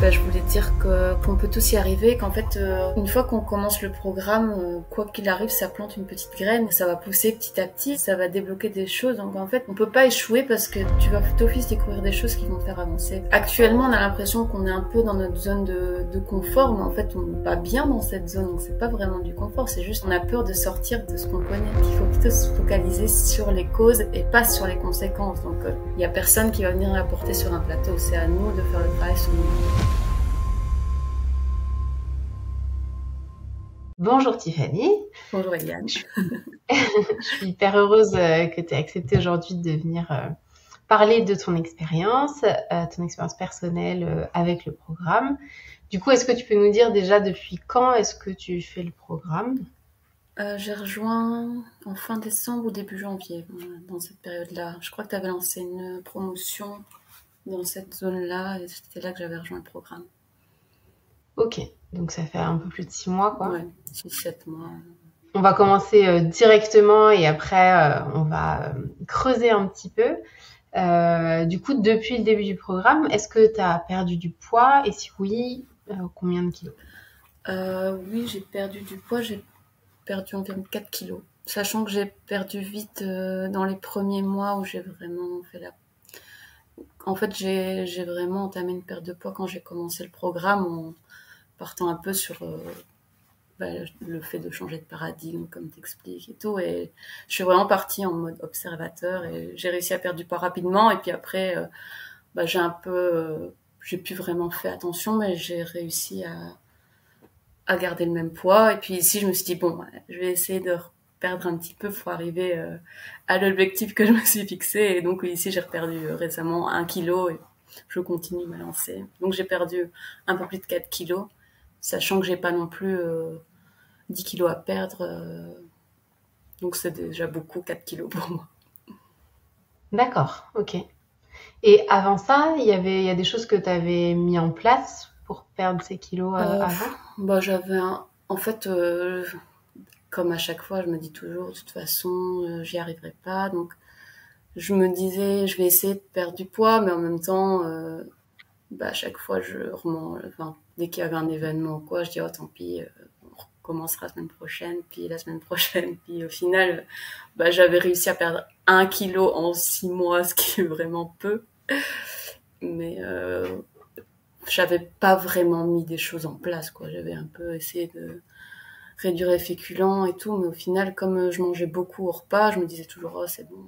Je voulais dire qu'on peut tous y arriver, qu'en fait, une fois qu'on commence le programme, quoi qu'il arrive, ça plante une petite graine, ça va pousser petit à petit, ça va débloquer des choses. Donc en fait, on peut pas échouer parce que tu vas d'office découvrir des choses qui vont te faire avancer. Actuellement, on a l'impression qu'on est un peu dans notre zone de confort, mais en fait, on n'est pas bien dans cette zone, donc c'est pas vraiment du confort, c'est juste on a peur de sortir de ce qu'on connaît. Il faut plutôt se focaliser sur les causes et pas sur les conséquences. Donc il y a personne qui va venir l'apporter sur un plateau, c'est à nous de faire le travail sur nous. Bonjour Tiffany. Bonjour Eliane. Je suis hyper heureuse que tu aies accepté aujourd'hui de venir parler de ton expérience personnelle avec le programme. Du coup, est-ce que tu peux nous dire déjà depuis quand est-ce que tu fais le programme ? J'ai rejoint en fin décembre ou début janvier, dans cette période-là. Je crois que tu avais lancé une promotion dans cette zone-là et c'était là que j'avais rejoint le programme. Ok, donc ça fait un peu plus de 6 mois, quoi. Ouais, 6-7 mois. On va commencer directement et après on va creuser un petit peu. Du coup, depuis le début du programme, est-ce que tu as perdu du poids? Et si oui, combien de kilos? Oui, j'ai perdu du poids, j'ai perdu environ 4 kilos. Sachant que j'ai perdu vite dans les premiers mois où j'ai vraiment fait la... En fait, j'ai vraiment entamé une perte de poids quand j'ai commencé le programme en partant un peu sur le fait de changer de paradigme, comme t'expliques et tout. Et je suis vraiment partie en mode observateur et j'ai réussi à perdre du poids rapidement. Et puis après, j'ai plus vraiment fait attention, mais j'ai réussi à garder le même poids. Et puis ici, je me suis dit, bon, je vais essayer de perdre un petit peu pour arriver à l'objectif que je me suis fixé. Et donc ici, j'ai reperdu récemment 1 kilo et je continue ma lancée. Donc j'ai perdu un peu plus de 4 kilos, sachant que j'ai pas non plus 10 kilos à perdre. Donc c'est déjà beaucoup, 4 kilos pour moi. D'accord, ok. Et avant ça, il y a des choses que tu avais mis en place pour perdre ces kilos avant? En fait, comme à chaque fois, je me dis toujours, de toute façon, j'y arriverai pas. Donc, je me disais, je vais essayer de perdre du poids, mais en même temps, à chaque fois, dès qu'il y avait un événement ou quoi, je dis, oh, tant pis, on recommencera la semaine prochaine, puis la semaine prochaine. Puis au final, j'avais réussi à perdre 1 kilo en 6 mois, ce qui est vraiment peu. Mais j'avais pas vraiment mis des choses en place, quoi. J'avais un peu essayé de réduire les féculents et tout, mais au final, comme je mangeais beaucoup au repas, je me disais toujours, oh, c'est bon.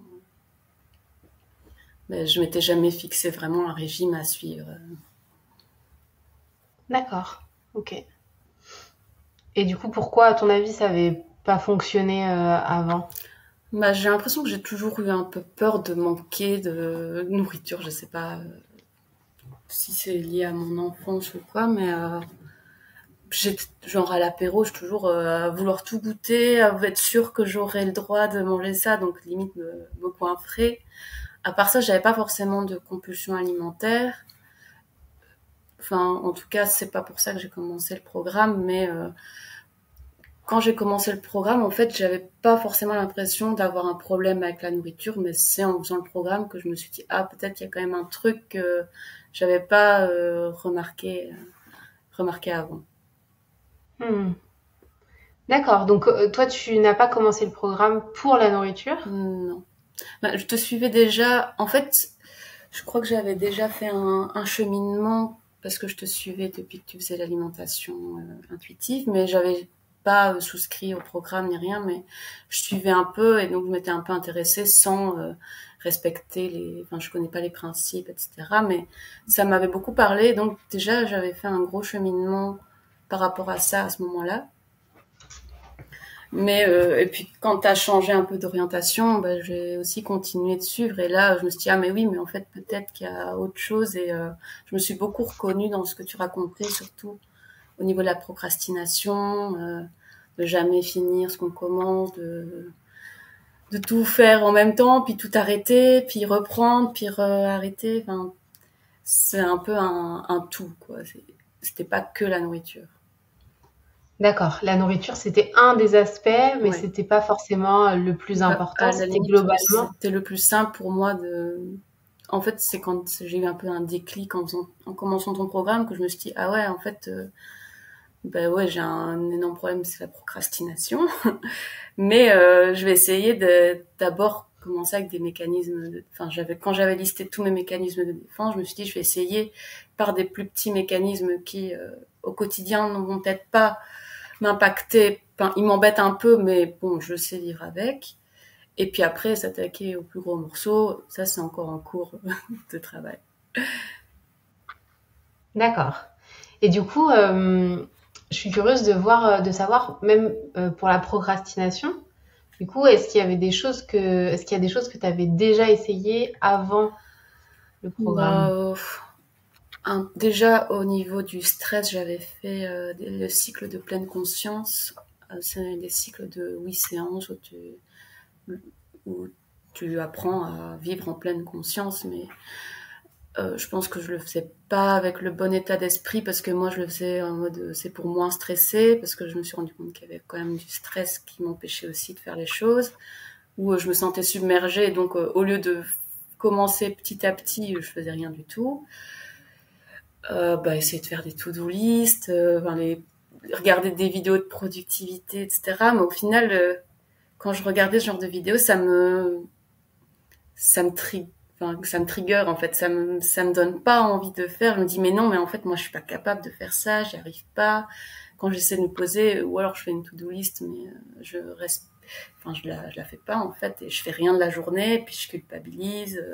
Mais je m'étais jamais fixé vraiment un régime à suivre. D'accord, ok. Et du coup, pourquoi, à ton avis, ça avait pas fonctionné avant? J'ai l'impression que j'ai toujours eu un peu peur de manquer de nourriture. Je sais pas si c'est lié à mon enfance ou quoi, mais genre à l'apéro, je suis toujours à vouloir tout goûter, à être sûre que j'aurais le droit de manger ça, donc limite me coinfrer. À part ça, j'avais pas forcément de compulsion alimentaire. Enfin, en tout cas, c'est pas pour ça que j'ai commencé le programme, mais quand j'ai commencé le programme, en fait, j'avais pas forcément l'impression d'avoir un problème avec la nourriture, mais c'est en faisant le programme que je me suis dit, ah, peut-être il y a quand même un truc que j'avais pas remarqué avant. D'accord, donc toi, tu n'as pas commencé le programme pour la nourriture? Non. Je te suivais déjà. En fait, je crois que j'avais déjà fait un cheminement parce que je te suivais depuis que tu faisais l'alimentation intuitive, mais j'avais pas souscrit au programme ni rien, mais je suivais un peu et donc je m'étais un peu intéressée sans respecter je connais pas les principes, etc. Mais ça m'avait beaucoup parlé, donc déjà j'avais fait un gros cheminement par rapport à ça à ce moment-là. Mais et puis quand t'as changé un peu d'orientation, j'ai aussi continué de suivre et là je me suis dit ah mais oui mais en fait peut-être qu'il y a autre chose et je me suis beaucoup reconnue dans ce que tu racontais, surtout au niveau de la procrastination, de jamais finir ce qu'on commence, de tout faire en même temps, puis tout arrêter, puis reprendre, puis arrêter. Enfin, c'est un peu un tout quoi. C'était pas que la nourriture. D'accord, la nourriture, c'était un des aspects, mais Ouais. c'était pas forcément le plus important, À la c'était limite, globalement. c'était le plus simple pour moi en fait, c'est quand j'ai eu un peu un déclic en commençant ton programme que je me suis dit, ah ouais, en fait, ben ouais, j'ai un énorme problème, c'est la procrastination. Mais je vais essayer de d'abord commencer avec des mécanismes. Enfin, quand j'avais listé tous mes mécanismes de défense, je me suis dit, je vais essayer par des plus petits mécanismes qui, au quotidien, ne vont peut-être pas m'impacter. Enfin, ils m'embêtent un peu, mais bon, je sais vivre avec. Et puis après, s'attaquer aux plus gros morceaux, ça c'est encore en cours de travail. D'accord. Et du coup, je suis curieuse de savoir, même pour la procrastination, du coup, est-ce qu'il y a des choses que tu avais déjà essayées avant le Bah, programme? déjà au niveau du stress, j'avais fait le cycle de pleine conscience. C'est des cycles de 8 séances où tu apprends à vivre en pleine conscience, mais je pense que je le faisais pas avec le bon état d'esprit parce que moi je le faisais en mode c'est pour moins stresser parce que je me suis rendu compte qu'il y avait quand même du stress qui m'empêchait aussi de faire les choses où je me sentais submergée donc au lieu de commencer petit à petit je faisais rien du tout. Bah essayer de faire des to-do list, regarder des vidéos de productivité, etc. Mais au final, quand je regardais ce genre de vidéos, ça me tri... enfin, ça me trigger en fait, ça me donne pas envie de faire. Je me dis mais non, mais en fait moi je suis pas capable de faire ça, j'y arrive pas. Quand j'essaie de me poser, ou alors je fais une to-do list, mais je reste, enfin je la fais pas en fait, et je fais rien de la journée, puis je culpabilise,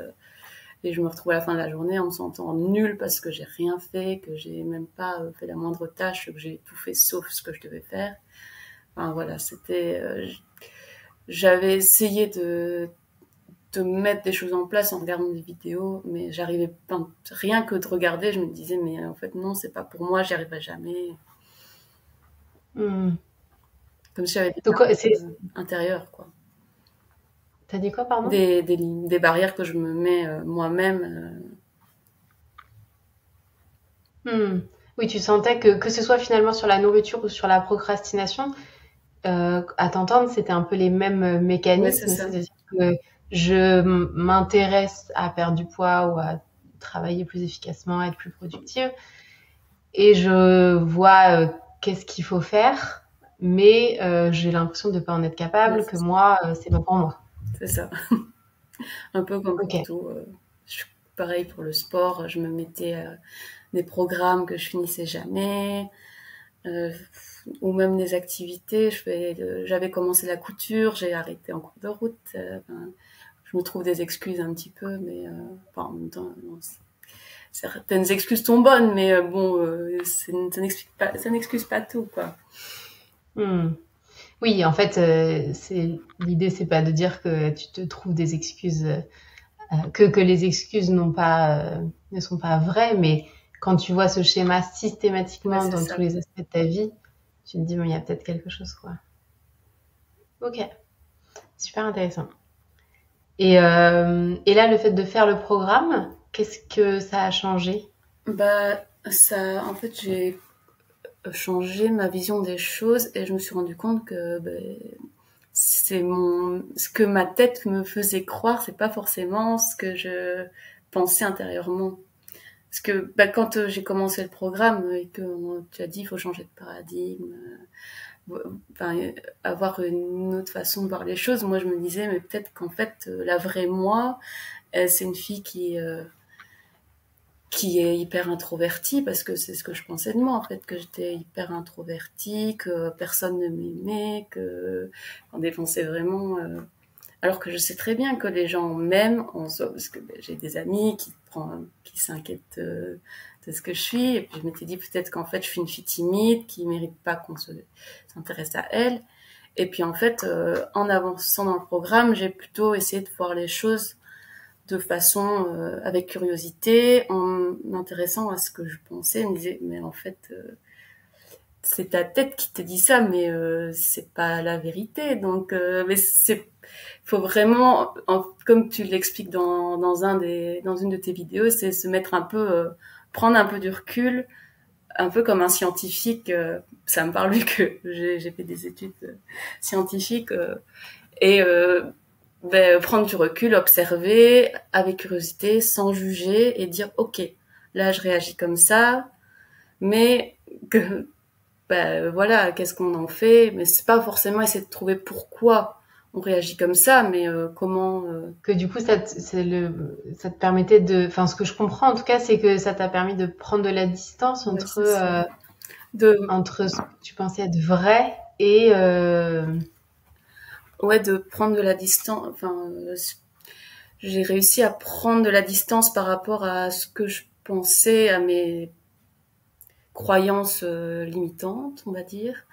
et je me retrouve à la fin de la journée en me sentant nulle parce que j'ai rien fait, que j'ai même pas fait la moindre tâche, que j'ai tout fait sauf ce que je devais faire. Enfin voilà, c'était, j'avais essayé de mettre des choses en place en regardant des vidéos, mais j'arrivais pas, rien que de regarder, je me disais, mais en fait, non, c'est pas pour moi, j'y arriverai jamais. Hmm. Comme si j'avais des Donc, barrières intérieures, quoi. t'as dit quoi, pardon? Des barrières que je me mets moi-même. Hmm. Oui, tu sentais que ce soit finalement sur la nourriture ou sur la procrastination, à t'entendre, c'était un peu les mêmes Ouais, c'est mécanismes, ça. c'est-à-dire que je m'intéresse à perdre du poids ou à travailler plus efficacement, être plus productive, et je vois qu'est-ce qu'il faut faire, mais j'ai l'impression de ne pas en être Ouais, capable, que moi, c'est pas pour moi. c'est ça. Un peu comme Ok. pour tout. Pareil pour le sport, je me mettais des programmes que je finissais jamais. Euh, ou même des activités. J'avais commencé la couture, j'ai arrêté en cours de route. Ben, je me trouve des excuses un petit peu, mais enfin, en même temps, non, certaines excuses sont bonnes, mais bon, ça n'excuse pas tout, quoi. Hmm. Oui, en fait, l'idée, c'est pas de dire que tu te trouves des excuses, que les excuses ne sont pas vraies, mais quand tu vois ce schéma Ouais, systématiquement c'est dans tous ça. les aspects de ta vie, tu te dis, bon, il y a peut-être quelque chose, quoi. Ok, super intéressant. Et là, le fait de faire le programme, qu'est-ce que ça a changé? Bah, ça, en fait, j'ai changé ma vision des choses et je me suis rendu compte que ce que ma tête me faisait croire, c'est pas forcément ce que je pensais intérieurement. Parce que quand j'ai commencé le programme et que tu as dit il faut changer de paradigme, enfin, avoir une autre façon de voir les choses, moi je me disais mais peut-être qu'en fait la vraie moi, c'est une fille qui est hyper introvertie parce que c'est ce que je pensais de moi en fait, que j'étais hyper introvertie, que personne ne m'aimait, que on dépensait vraiment alors que je sais très bien que les gens m'aiment en soi, parce que j'ai des amis qui s'inquiètent de ce que je suis. Et puis je m'étais dit peut-être qu'en fait je suis une fille timide qui mérite pas s'intéresse à elle. Et puis en fait, en avançant dans le programme, j'ai plutôt essayé de voir les choses de façon avec curiosité, en m'intéressant à ce que je pensais. Je me disais mais en fait c'est ta tête qui te dit ça, mais c'est pas la vérité. Donc, mais faut vraiment, comme tu l'expliques dans une de tes vidéos, c'est se mettre un peu, prendre un peu du recul, un peu comme un scientifique. Ça me parle vu que j'ai fait des études scientifiques et prendre du recul, observer avec curiosité, sans juger et dire ok, là je réagis comme ça, mais que voilà, qu'est-ce qu'on en fait? Mais c'est pas forcément essayer de trouver pourquoi on réagit comme ça, mais comment. Que du coup, ça te permettait enfin, ce que je comprends en tout cas, c'est que ça t'a permis de prendre de la distance Ouais, c'est ça. entre ce que tu pensais être vrai et Ouais, de prendre de la distance. Enfin, j'ai réussi à prendre de la distance par rapport à ce que je pensais, à mes croyances limitantes, on va dire.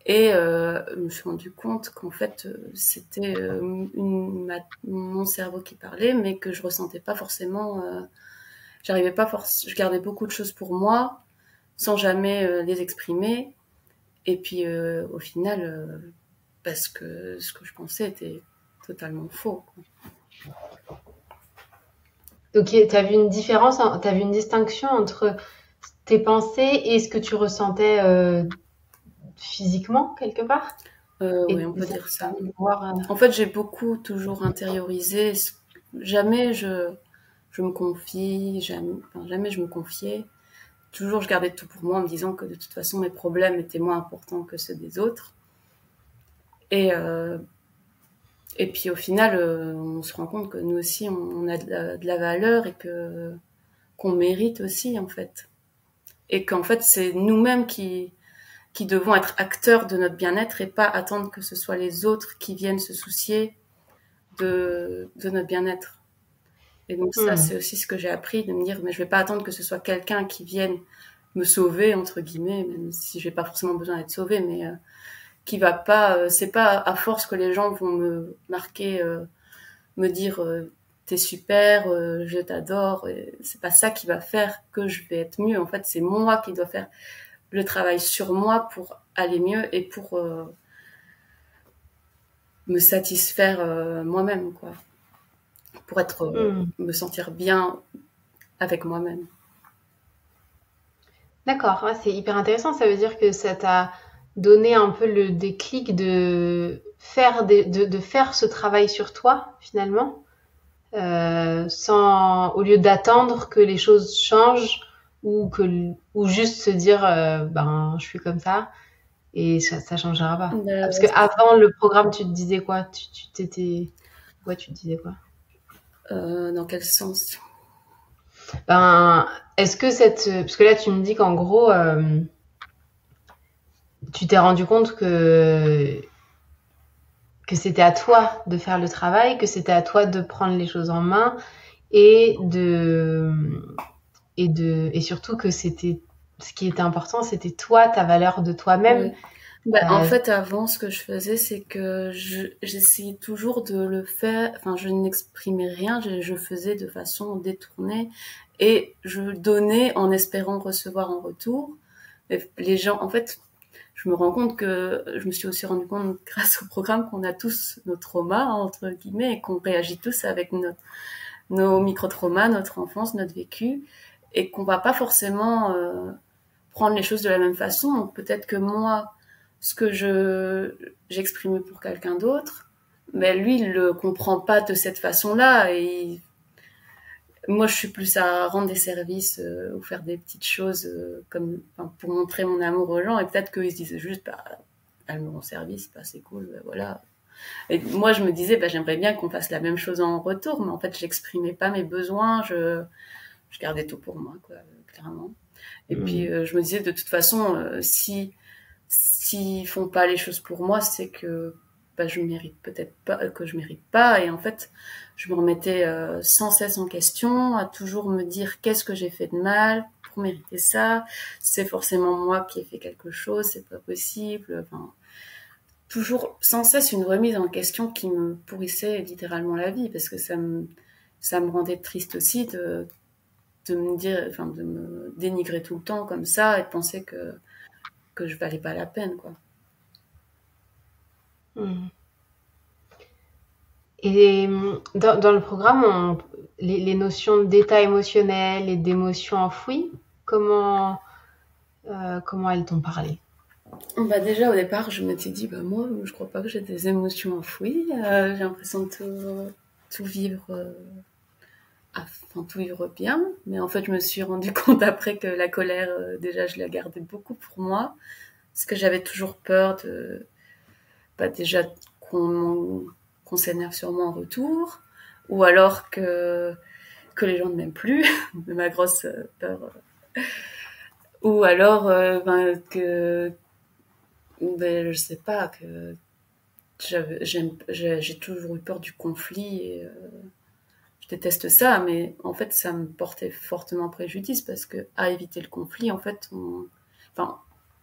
Et je me suis rendu compte qu'en fait, c'était mon cerveau qui parlait, mais que je ressentais pas forcément. J'arrivais pas je gardais beaucoup de choses pour moi, sans jamais les exprimer. Et puis, au final, parce que ce que je pensais était totalement faux, quoi. donc t'as vu une différence, t'as vu une distinction entre tes pensées et ce que tu ressentais physiquement quelque part? Oui, Et on peut ça dire ça. t'a fait voir. En fait, j'ai beaucoup toujours intériorisé. Jamais je me confie, jamais je me confiais. Toujours, je gardais tout pour moi en me disant que de toute façon, mes problèmes étaient moins importants que ceux des autres. Et, euh, et puis au final, on se rend compte que nous aussi, on a de la valeur et qu'on mérite aussi, en fait. Et qu'en fait, c'est nous-mêmes qui devons être acteurs de notre bien-être et pas attendre que ce soit les autres qui viennent se soucier de notre bien-être. Et donc ça, Hmm. c'est aussi ce que j'ai appris, de me dire, mais je vais pas attendre que ce soit quelqu'un qui vienne me sauver, entre guillemets, même si j'ai pas forcément besoin d'être sauvée, mais qui va pas, c'est pas à force que les gens vont me marquer, me dire, t'es super, je t'adore, c'est pas ça qui va faire que je vais être mieux. En fait, c'est moi qui dois faire le travail sur moi pour aller mieux et pour me satisfaire moi-même, quoi. Pour être, Hmm. me sentir bien avec moi-même. D'accord, ouais, c'est hyper intéressant. Ça veut dire que ça t'a donné un peu le déclic de de faire ce travail sur toi, finalement, au lieu d'attendre que les choses changent ou juste se dire, ben, je suis comme ça et ça changera pas. Ah, parce que avant le programme, tu te disais quoi? Ouais, tu te disais quoi? Dans quel sens? Ben, est-ce que parce que là, tu me dis qu'en gros, tu t'es rendu compte que c'était à toi de faire le travail, que c'était à toi de prendre les choses en main et et surtout que c'était ce qui était important, c'était toi, ta valeur de toi-même. Ouais. En Euh, fait, avant, ce que je faisais, c'est que j'essayais toujours de le faire. Enfin, je n'exprimais rien, je faisais de façon détournée et je donnais en espérant recevoir en retour. Et les gens, en fait, je me rends compte que je me suis aussi rendu compte grâce au programme qu'on a tous nos traumas entre guillemets et qu'on réagit tous avec nos micro-traumas, notre enfance, notre vécu, et qu'on va pas forcément prendre les choses de la même façon. Donc peut-être que moi, ce que j'exprime pour quelqu'un d'autre, mais lui, il le comprend pas de cette façon-là. Et moi, je suis plus à rendre des services ou faire des petites choses comme enfin, pour montrer mon amour aux gens. Et peut-être qu'ils se disent juste, bah, elle me rend service, bah, c'est cool, bah, voilà. Et moi, je me disais, bah, j'aimerais bien qu'on fasse la même chose en retour, mais en fait, j'exprimais pas mes besoins, je gardais tout pour moi, quoi, clairement. Et puis, hmm, je me disais, de toute façon, si s'ils font pas les choses pour moi, c'est que bah, je mérite peut-être pas, que je mérite pas. Et en fait, je me remettais sans cesse en question, à toujours me dire qu'est-ce que j'ai fait de mal pour mériter ça. C'est forcément moi qui ai fait quelque chose, c'est pas possible. Enfin, toujours sans cesse une remise en question qui me pourrissait littéralement la vie parce que ça me rendait triste aussi de me dire, enfin, de me dénigrer tout le temps comme ça et de penser que je valais pas la peine, quoi. hmm. Et dans le programme, les notions d'état émotionnel et d'émotions enfouies, comment elles t'ont parlé? Bah déjà au départ, je m'étais dit, bah moi, je crois pas que j'ai des émotions enfouies. J'ai l'impression de tout vivre, enfin tout vivre bien. Mais en fait, je me suis rendu compte après que la colère, déjà, je la gardais beaucoup pour moi, parce que j'avais toujours peur de, bah déjà qu'on qu'on s'énerve sur moi en retour, ou alors que les gens ne m'aiment plus, ma grosse peur, ou alors ben, que ben, je sais pas que j'ai toujours eu peur du conflit et je déteste ça, mais en fait, ça me portait fortement préjudice parce que à éviter le conflit, en fait, enfin,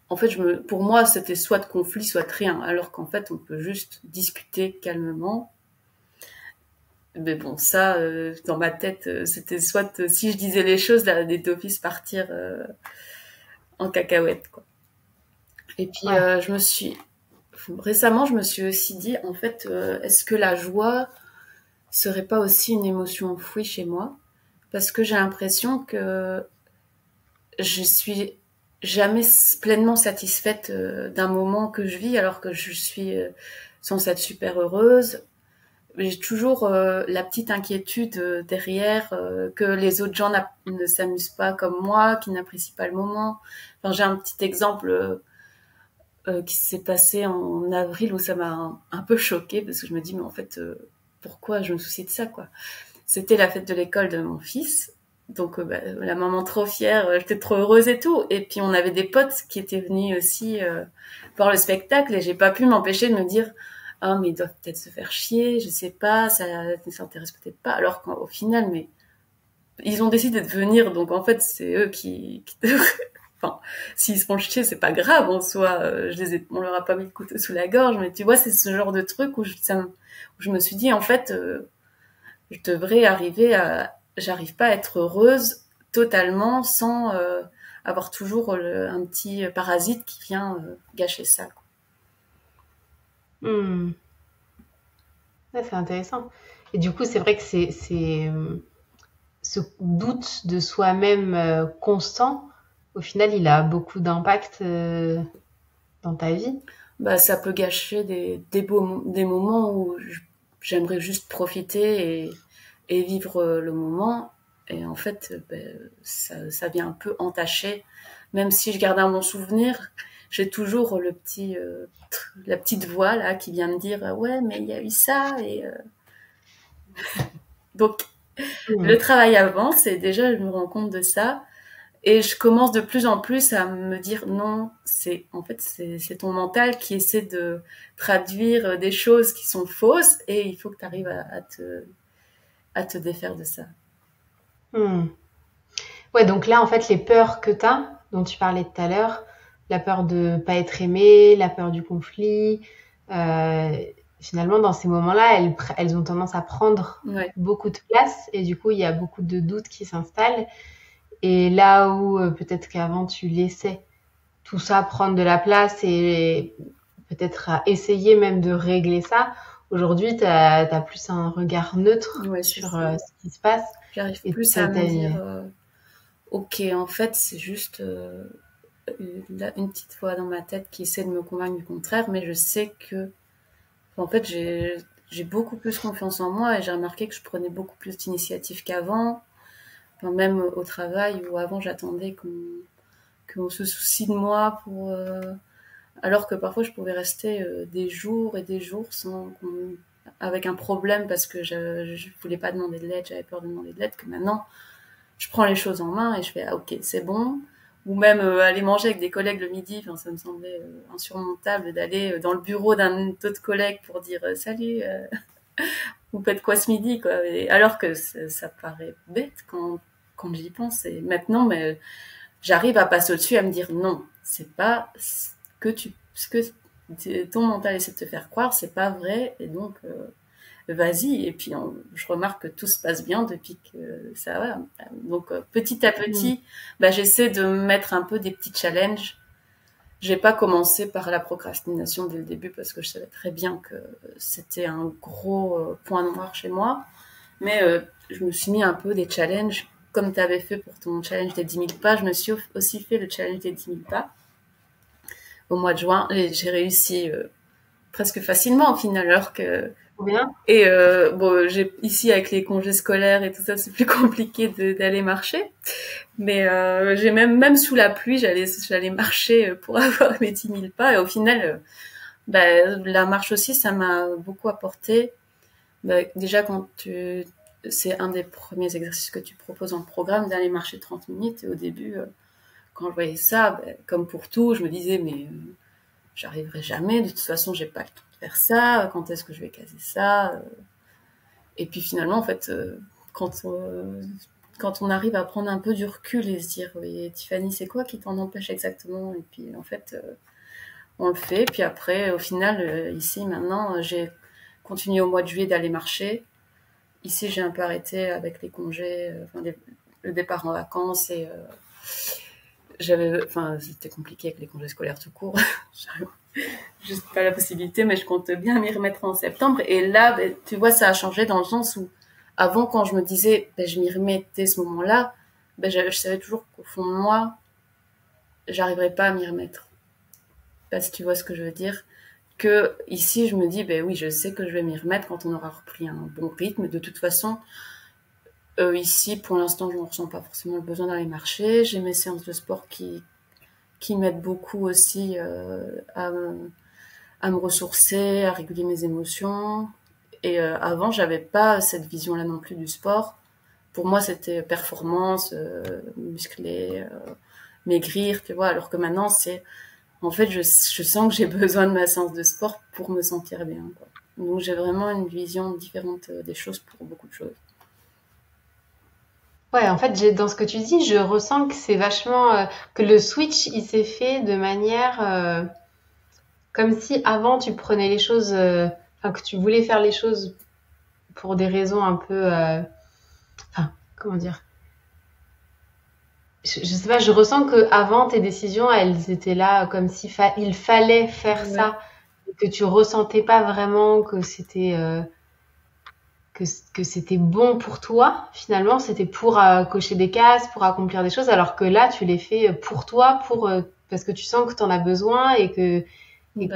en fait, pour moi, c'était soit de conflit, soit de rien, alors qu'en fait, on peut juste discuter calmement. Mais bon, ça, dans ma tête, c'était soit si je disais les choses, là, des d'office partir en cacahuète, quoi. Et puis, Ouais. récemment, je me suis aussi dit, en fait, est-ce que la joie serait pas aussi une émotion enfouie chez moi? Parce que j'ai l'impression que je suis jamais pleinement satisfaite d'un moment que je vis, alors que je suis censée être super heureuse. J'ai toujours la petite inquiétude derrière que les autres gens ne s'amusent pas comme moi, qui n'apprécient pas le moment. Enfin, j'ai un petit exemple qui s'est passé en avril où ça m'a un peu choquée parce que je me dis mais en fait pourquoi je me soucie de ça quoi. C'était la fête de l'école de mon fils. Donc bah, la maman trop fière, j'étais trop heureuse et tout. Et puis on avait des potes qui étaient venus aussi voir le spectacle et j'ai pas pu m'empêcher de me dire ah mais ils doivent peut-être se faire chier, je sais pas, ça ne s'intéresse peut-être pas. Alors qu'au final mais ils ont décidé de venir donc en fait c'est eux qui enfin s'ils se font chier c'est pas grave en soi. On leur a pas mis le couteau sous la gorge mais tu vois c'est ce genre de truc où où je me suis dit en fait je devrais arriver à, j'arrive pas à être heureuse totalement sans avoir toujours un petit parasite qui vient gâcher ça. Quoi. Hmm. Ouais, c'est intéressant. Et du coup, c'est vrai que ce doute de soi-même constant, au final, il a beaucoup d'impact dans ta vie. Bah, ça peut gâcher des moments où j'aimerais juste profiter et vivre le moment. Et en fait, ben, ça vient un peu entacher. Même si je garde un bon souvenir, j'ai toujours la petite voix là qui vient me dire ouais mais il y a eu ça et donc le Hmm. travail avance et déjà je me rends compte de ça et je commence de plus en plus à me dire non c'est ton mental qui essaie de traduire des choses qui sont fausses et il faut que tu arrives à te défaire de ça. Hmm. Ouais, donc là, en fait, les peurs que tu as, dont tu parlais tout à l'heure, la peur de pas être aimé, la peur du conflit, euh, finalement, dans ces moments-là, elles ont tendance à prendre Ouais, beaucoup de place et du coup, il y a beaucoup de doutes qui s'installent. Et là où peut-être qu'avant, tu laissais tout ça prendre de la place et peut-être à essayer même de régler ça, aujourd'hui, tu as plus un regard neutre ouais, c'est sur ça. ce qui se passe J'arrive et plus à t'as, me dire ok en fait c'est juste une petite voix dans ma tête qui essaie de me convaincre du contraire mais je sais que en fait j'ai beaucoup plus confiance en moi et j'ai remarqué que je prenais beaucoup plus d'initiatives qu'avant. Enfin, même au travail où avant j'attendais qu'on se soucie de moi alors que parfois je pouvais rester des jours et des jours avec un problème parce que je voulais pas demander de l'aide, j'avais peur de demander de l'aide, que maintenant je prends les choses en main et je fais ah ok c'est bon. Ou même aller manger avec des collègues le midi, enfin, ça me semblait insurmontable d'aller dans le bureau d'un autre collègue pour dire salut, vous faites quoi ce midi quoi. Et alors que ça paraît bête quand j'y pense. Et maintenant, mais j'arrive à passer au-dessus, à me dire non, c'est pas ce que ton mental essaie de te faire croire, c'est pas vrai. Et donc, vas-y. Et puis, je remarque que tout se passe bien depuis que ça va. Donc, petit à Hmm. petit, bah, j'essaie de me mettre un peu des petits challenges. J'ai pas commencé par la procrastination dès le début parce que je savais très bien que c'était un gros point noir chez moi. Mais je me suis mis un peu des challenges. Comme tu avais fait pour ton challenge des 10 000 pas, je me suis aussi fait le challenge des 10 000 pas au mois de juin et j'ai réussi presque facilement au final, alors que Trop bien. et bon, ici avec les congés scolaires et tout ça, c'est plus compliqué d'aller marcher. Mais j'ai même sous la pluie, j'allais marcher pour avoir mes 10 000 pas. Et au final, la marche aussi, ça m'a beaucoup apporté. Déjà, c'est un des premiers exercices que tu proposes en programme, d'aller marcher 30 minutes. Et au début, quand je voyais ça, comme pour tout, je me disais, mais j'arriverai jamais. De toute façon, j'ai pas le temps de faire ça. Quand est-ce que je vais caser ça? Et puis finalement, en fait, quand quand on arrive à prendre un peu du recul et se dire, oui, Tiffany, c'est quoi qui t'en empêche exactement? Et puis en fait, on le fait. Puis après, au final, ici maintenant, j'ai continué au mois de juillet d'aller marcher. Ici, j'ai un peu arrêté avec les congés, le départ en vacances et c'était compliqué avec les congés scolaires tout court. J'avais juste pas la possibilité, mais je compte bien m'y remettre en septembre. Et là, tu vois, ça a changé dans le sens où, avant, quand je me disais, je m'y remets dès ce moment-là, je savais toujours qu'au fond de moi, j'arriverais pas à m'y remettre. Parce que tu vois ce que je veux dire. Que ici, je me dis, oui, je sais que je vais m'y remettre quand on aura repris un bon rythme. De toute façon, ici, pour l'instant, je ne ressens pas forcément le besoin d'aller marcher. J'ai mes séances de sport qui m'aident beaucoup aussi à me ressourcer, à réguler mes émotions. Et avant, j'avais pas cette vision-là non plus du sport. Pour moi, c'était performance, muscler, maigrir, tu vois. Alors que maintenant, en fait, je sens que j'ai besoin de ma séance de sport pour me sentir bien, quoi. Donc, j'ai vraiment une vision différente des choses pour beaucoup de choses. Ouais, en fait, dans ce que tu dis, je ressens que c'est vachement que le switch, il s'est fait de manière comme si avant tu prenais les choses, enfin que tu voulais faire les choses pour des raisons un peu, enfin comment dire, je sais pas, je ressens que avant tes décisions, elles étaient là comme si il fallait faire Ouais. ça, et que tu ressentais pas vraiment que c'était que, que c'était bon pour toi, finalement, c'était pour cocher des cases, pour accomplir des choses, alors que là, tu les fais pour toi, parce que tu sens que tu en as besoin et que Ouais.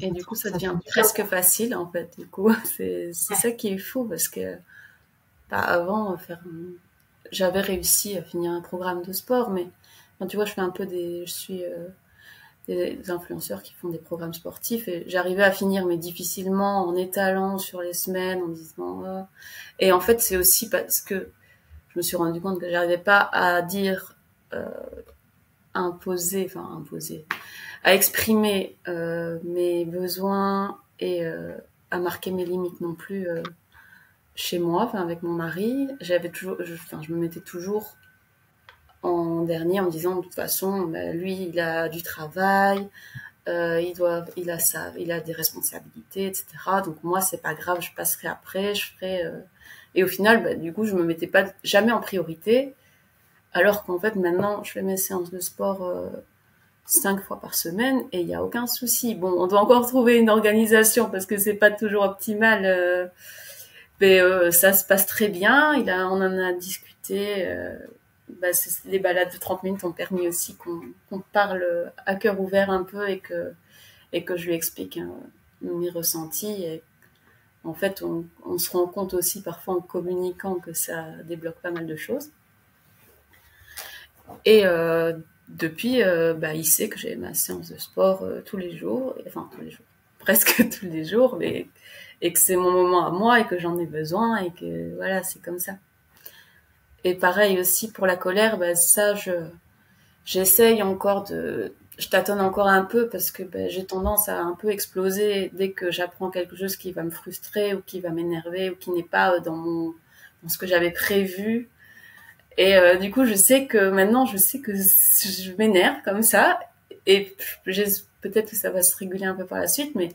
Et du coup, ça ça fait devient du bien. presque facile, en fait. Du coup, c'est ça qui est fou parce que avant, j'avais réussi à finir un programme de sport, mais quand tu vois, je suis des influenceurs qui font des programmes sportifs et j'arrivais à finir, mais difficilement en étalant sur les semaines, en disant, oh. Et en fait, c'est aussi parce que je me suis rendu compte que j'arrivais pas à dire, euh, imposer, à exprimer mes besoins et à marquer mes limites non plus chez moi, avec mon mari. Je me mettais toujours en dernier en me disant de toute façon, lui, il a du travail, il a des responsabilités, etc. Donc moi, c'est pas grave, je passerai après, je ferai. Et au final, du coup, je me mettais pas jamais en priorité, alors qu'en fait maintenant, je fais mes séances de sport 5 fois par semaine et il y a aucun souci. Bon, on doit encore trouver une organisation parce que c'est pas toujours optimal, mais ça se passe très bien. On en a discuté. Les balades de 30 minutes ont permis aussi qu'on parle à cœur ouvert un peu et que je lui explique mes ressentis. Et en fait, on se rend compte aussi parfois en communiquant que ça débloque pas mal de choses. Et depuis, il sait que j'ai ma séance de sport tous les jours, enfin tous les jours, presque tous les jours, et que c'est mon moment à moi et que j'en ai besoin et que voilà, c'est comme ça. Et pareil aussi pour la colère, j'essaye encore je tâtonne encore un peu parce que j'ai tendance à un peu exploser dès que j'apprends quelque chose qui va me frustrer ou qui va m'énerver ou qui n'est pas dans ce que j'avais prévu. Et du coup, je sais que je m'énerve comme ça et peut-être que ça va se réguler un peu par la suite, mais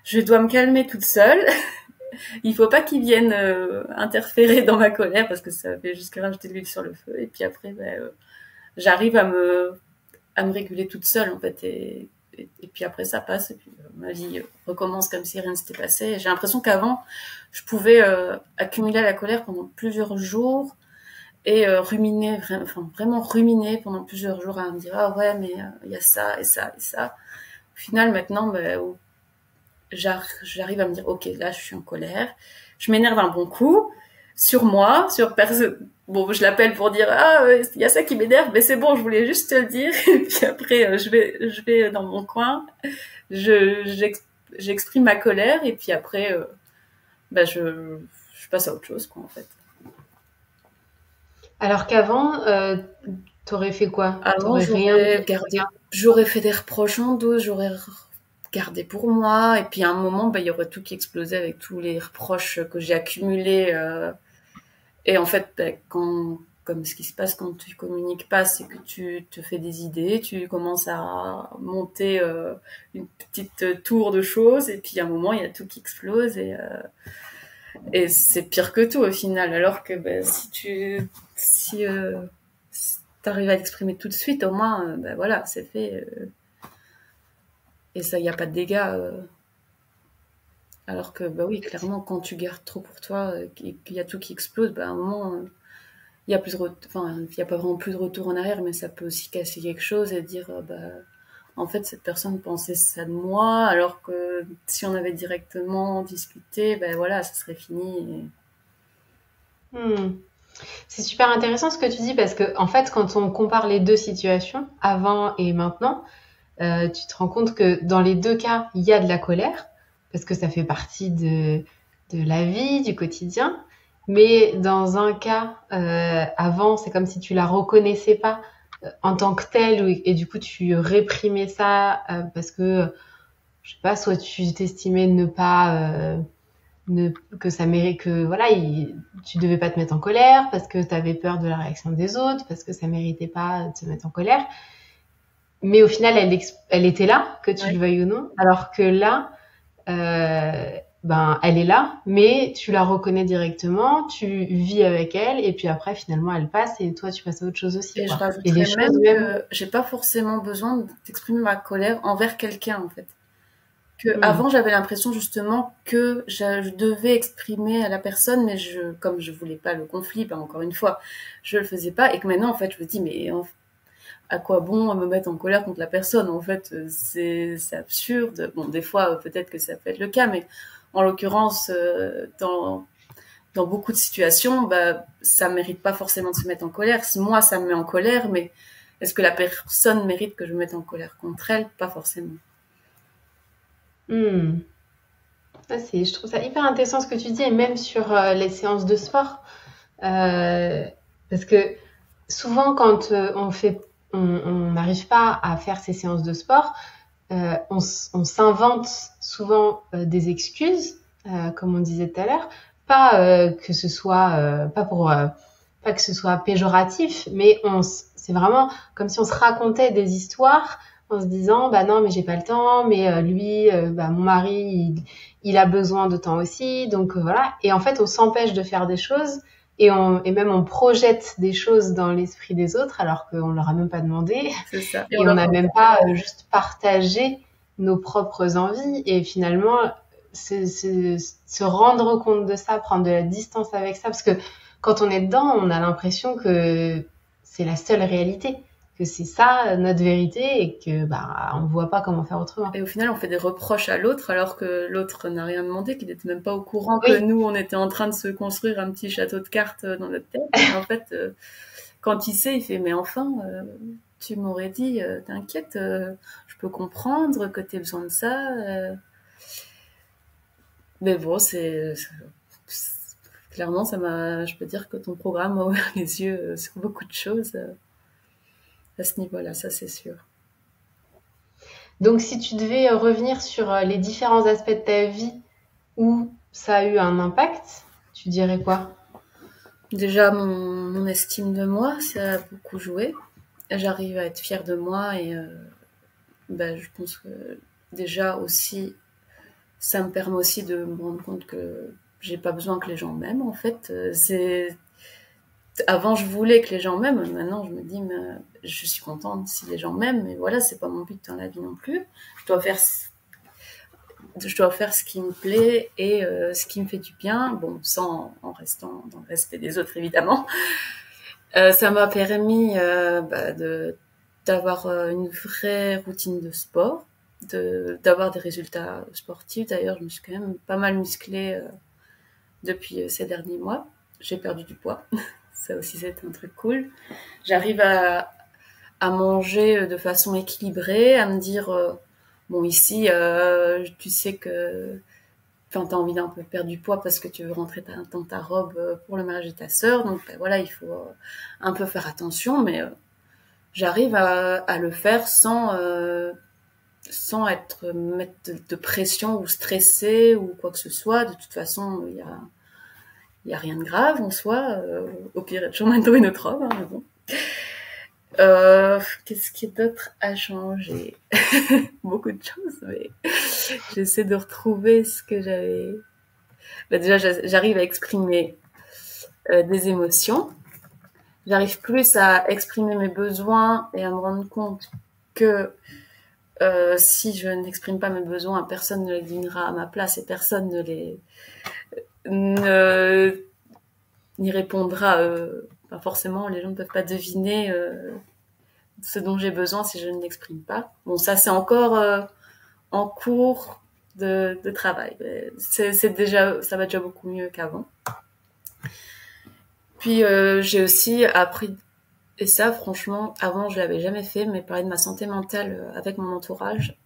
je dois me calmer toute seule. Il faut pas qu'ils viennent interférer dans ma colère parce que ça fait juste rajouter de l'huile sur le feu. Et puis après, j'arrive à me réguler toute seule en fait et puis après ça passe et puis ma vie recommence comme si rien ne s'était passé. J'ai l'impression qu'avant je pouvais accumuler la colère pendant plusieurs jours et ruminer, vraiment ruminer pendant plusieurs jours à me dire ah ouais mais il y a ça et ça et ça. Au final maintenant j'arrive à me dire ok là je suis en colère, je m'énerve un bon coup sur moi, sur personne. Bon, je l'appelle pour dire ah il y a ça qui m'énerve, mais c'est bon, je voulais juste te le dire. Et puis après je vais dans mon coin, j'exprime ma colère et puis après je passe à autre chose quoi en fait. Alors qu'avant, t'aurais fait quoi? Avant, T'aurais rien dit à quelqu'un? j'aurais fait des reproches en douce, j'aurais gardé pour moi, et puis à un moment, il y aurait tout qui explosait avec tous les reproches que j'ai accumulés. Et en fait, comme ce qui se passe quand tu communiques pas, c'est que tu te fais des idées, tu commences à monter une petite tour de choses, et puis à un moment, il y a tout qui explose, et c'est pire que tout au final. Alors que si t'arrives à l'exprimer tout de suite, au moins, voilà, c'est fait. Et ça, il n'y a pas de dégâts. Alors que, oui, clairement, quand tu gardes trop pour toi et qu'il y a tout qui explose, à un moment, il y a plus il y a pas vraiment plus de retour en arrière, mais ça peut aussi casser quelque chose et dire, en fait, cette personne pensait ça de moi, alors que si on avait directement discuté, voilà, ça serait fini. Hmm. C'est super intéressant ce que tu dis parce que, en fait, quand on compare les deux situations, avant et maintenant, tu te rends compte que dans les deux cas, il y a de la colère parce que ça fait partie de la vie, du quotidien. Mais dans un cas, avant, c'est comme si tu la reconnaissais pas en tant que telle et du coup, tu réprimais ça parce que, je sais pas, soit tu t'estimais ne pas que ça mérite que voilà tu devais pas te mettre en colère parce que tu avais peur de la réaction des autres parce que ça méritait pas de se mettre en colère, mais au final elle était là que tu Ouais. le veuilles ou non, alors que là elle est là mais tu la reconnais directement, tu vis avec elle et puis après finalement elle passe et toi tu passes à autre chose aussi Et je quoi, et les rajouterais choses même même. que j'ai pas forcément besoin d'exprimer ma colère envers quelqu'un, en fait. Que Hmm. avant j'avais l'impression justement que je devais exprimer à la personne, mais comme je voulais pas le conflit, encore une fois, je le faisais pas, et que maintenant en fait je me dis mais à quoi bon me mettre en colère contre la personne, en fait c'est absurde. Bon, des fois peut-être que ça peut être le cas, mais en l'occurrence dans beaucoup de situations, ça mérite pas forcément de se mettre en colère. Moi ça me met en colère, mais est-ce que la personne mérite que je me mette en colère contre elle? Pas forcément. Hmm. Je trouve ça hyper intéressant ce que tu dis, et même sur les séances de sport. Euh, Parce que souvent, quand on n'arrive pas à faire ces séances de sport, on s'invente souvent des excuses, comme on disait tout à l'heure, pas que ce soit pas que ce soit péjoratif, mais c'est vraiment comme si on se racontait des histoires en se disant bah non mais j'ai pas le temps, mais lui mon mari il a besoin de temps aussi, donc voilà, et en fait on s'empêche de faire des choses et même on projette des choses dans l'esprit des autres alors qu'on leur a même pas demandé C'est ça. Et on et on leur n'a même pas juste partagé nos propres envies, et finalement se rendre compte de ça, prendre de la distance avec ça, parce que quand on est dedans, on a l'impression que c'est la seule réalité, que c'est ça notre vérité et que on voit pas comment faire autrement. Et au final, on fait des reproches à l'autre alors que l'autre n'a rien demandé, qu'il n'était même pas au courant que Oui, nous, on était en train de se construire un petit château de cartes dans notre tête. Et en fait, quand il sait, il fait mais enfin, tu m'aurais dit, t'inquiète, je peux comprendre que t'aies besoin de ça. Mais bon, clairement, je peux dire que ton programme m'a ouvert les yeux sur beaucoup de choses à ce niveau-là, ça c'est sûr. donc si tu devais revenir sur les différents aspects de ta vie où ça a eu un impact, tu dirais quoi? Déjà, mon estime de moi, ça a beaucoup joué. J'arrive à être fière de moi et je pense que déjà aussi, ça me permet aussi de me rendre compte que j'ai pas besoin que les gens m'aiment en fait. Avant je voulais que les gens m'aiment, maintenant je me dis mais, je suis contente si les gens m'aiment, mais voilà, c'est pas mon but dans la vie non plus. Je dois faire je dois faire ce qui me plaît et ce qui me fait du bien, bon, sans en restant dans le respect des autres évidemment. Ça m'a permis d'avoir une vraie routine de sport, d'avoir des résultats sportifs. D'ailleurs, je me suis quand même pas mal musclée depuis ces derniers mois. J'ai perdu du poids. Ça aussi, c'est un truc cool. J'arrive à manger de façon équilibrée, à me dire, bon, ici, tu sais que enfin, t'as envie d'un peu perdre du poids parce que tu veux rentrer dans ta robe pour le mariage de ta sœur. Donc, ben, voilà, il faut un peu faire attention, mais j'arrive à le faire sans mettre de pression ou stressé ou quoi que ce soit. De toute façon, il y a rien de grave en soi. Au pire, il y a toujours moyen de trouver une autre robe, hein, mais bon. Qu'est-ce qui est d'autre à changer? Beaucoup de choses, mais j'essaie de retrouver ce que j'avais. Bah déjà, j'arrive à exprimer des émotions. J'arrive plus à exprimer mes besoins et à me rendre compte que si je n'exprime pas mes besoins, personne ne les donnera à ma place et personne ne n'y répondra. Pas forcément, les gens ne peuvent pas deviner ce dont j'ai besoin si je ne l'exprime pas. Bon, ça c'est encore en cours de travail. C'est déjà, ça va déjà beaucoup mieux qu'avant. Puis j'ai aussi appris, et ça franchement, avant je l'avais jamais fait, mais parler de ma santé mentale avec mon entourage.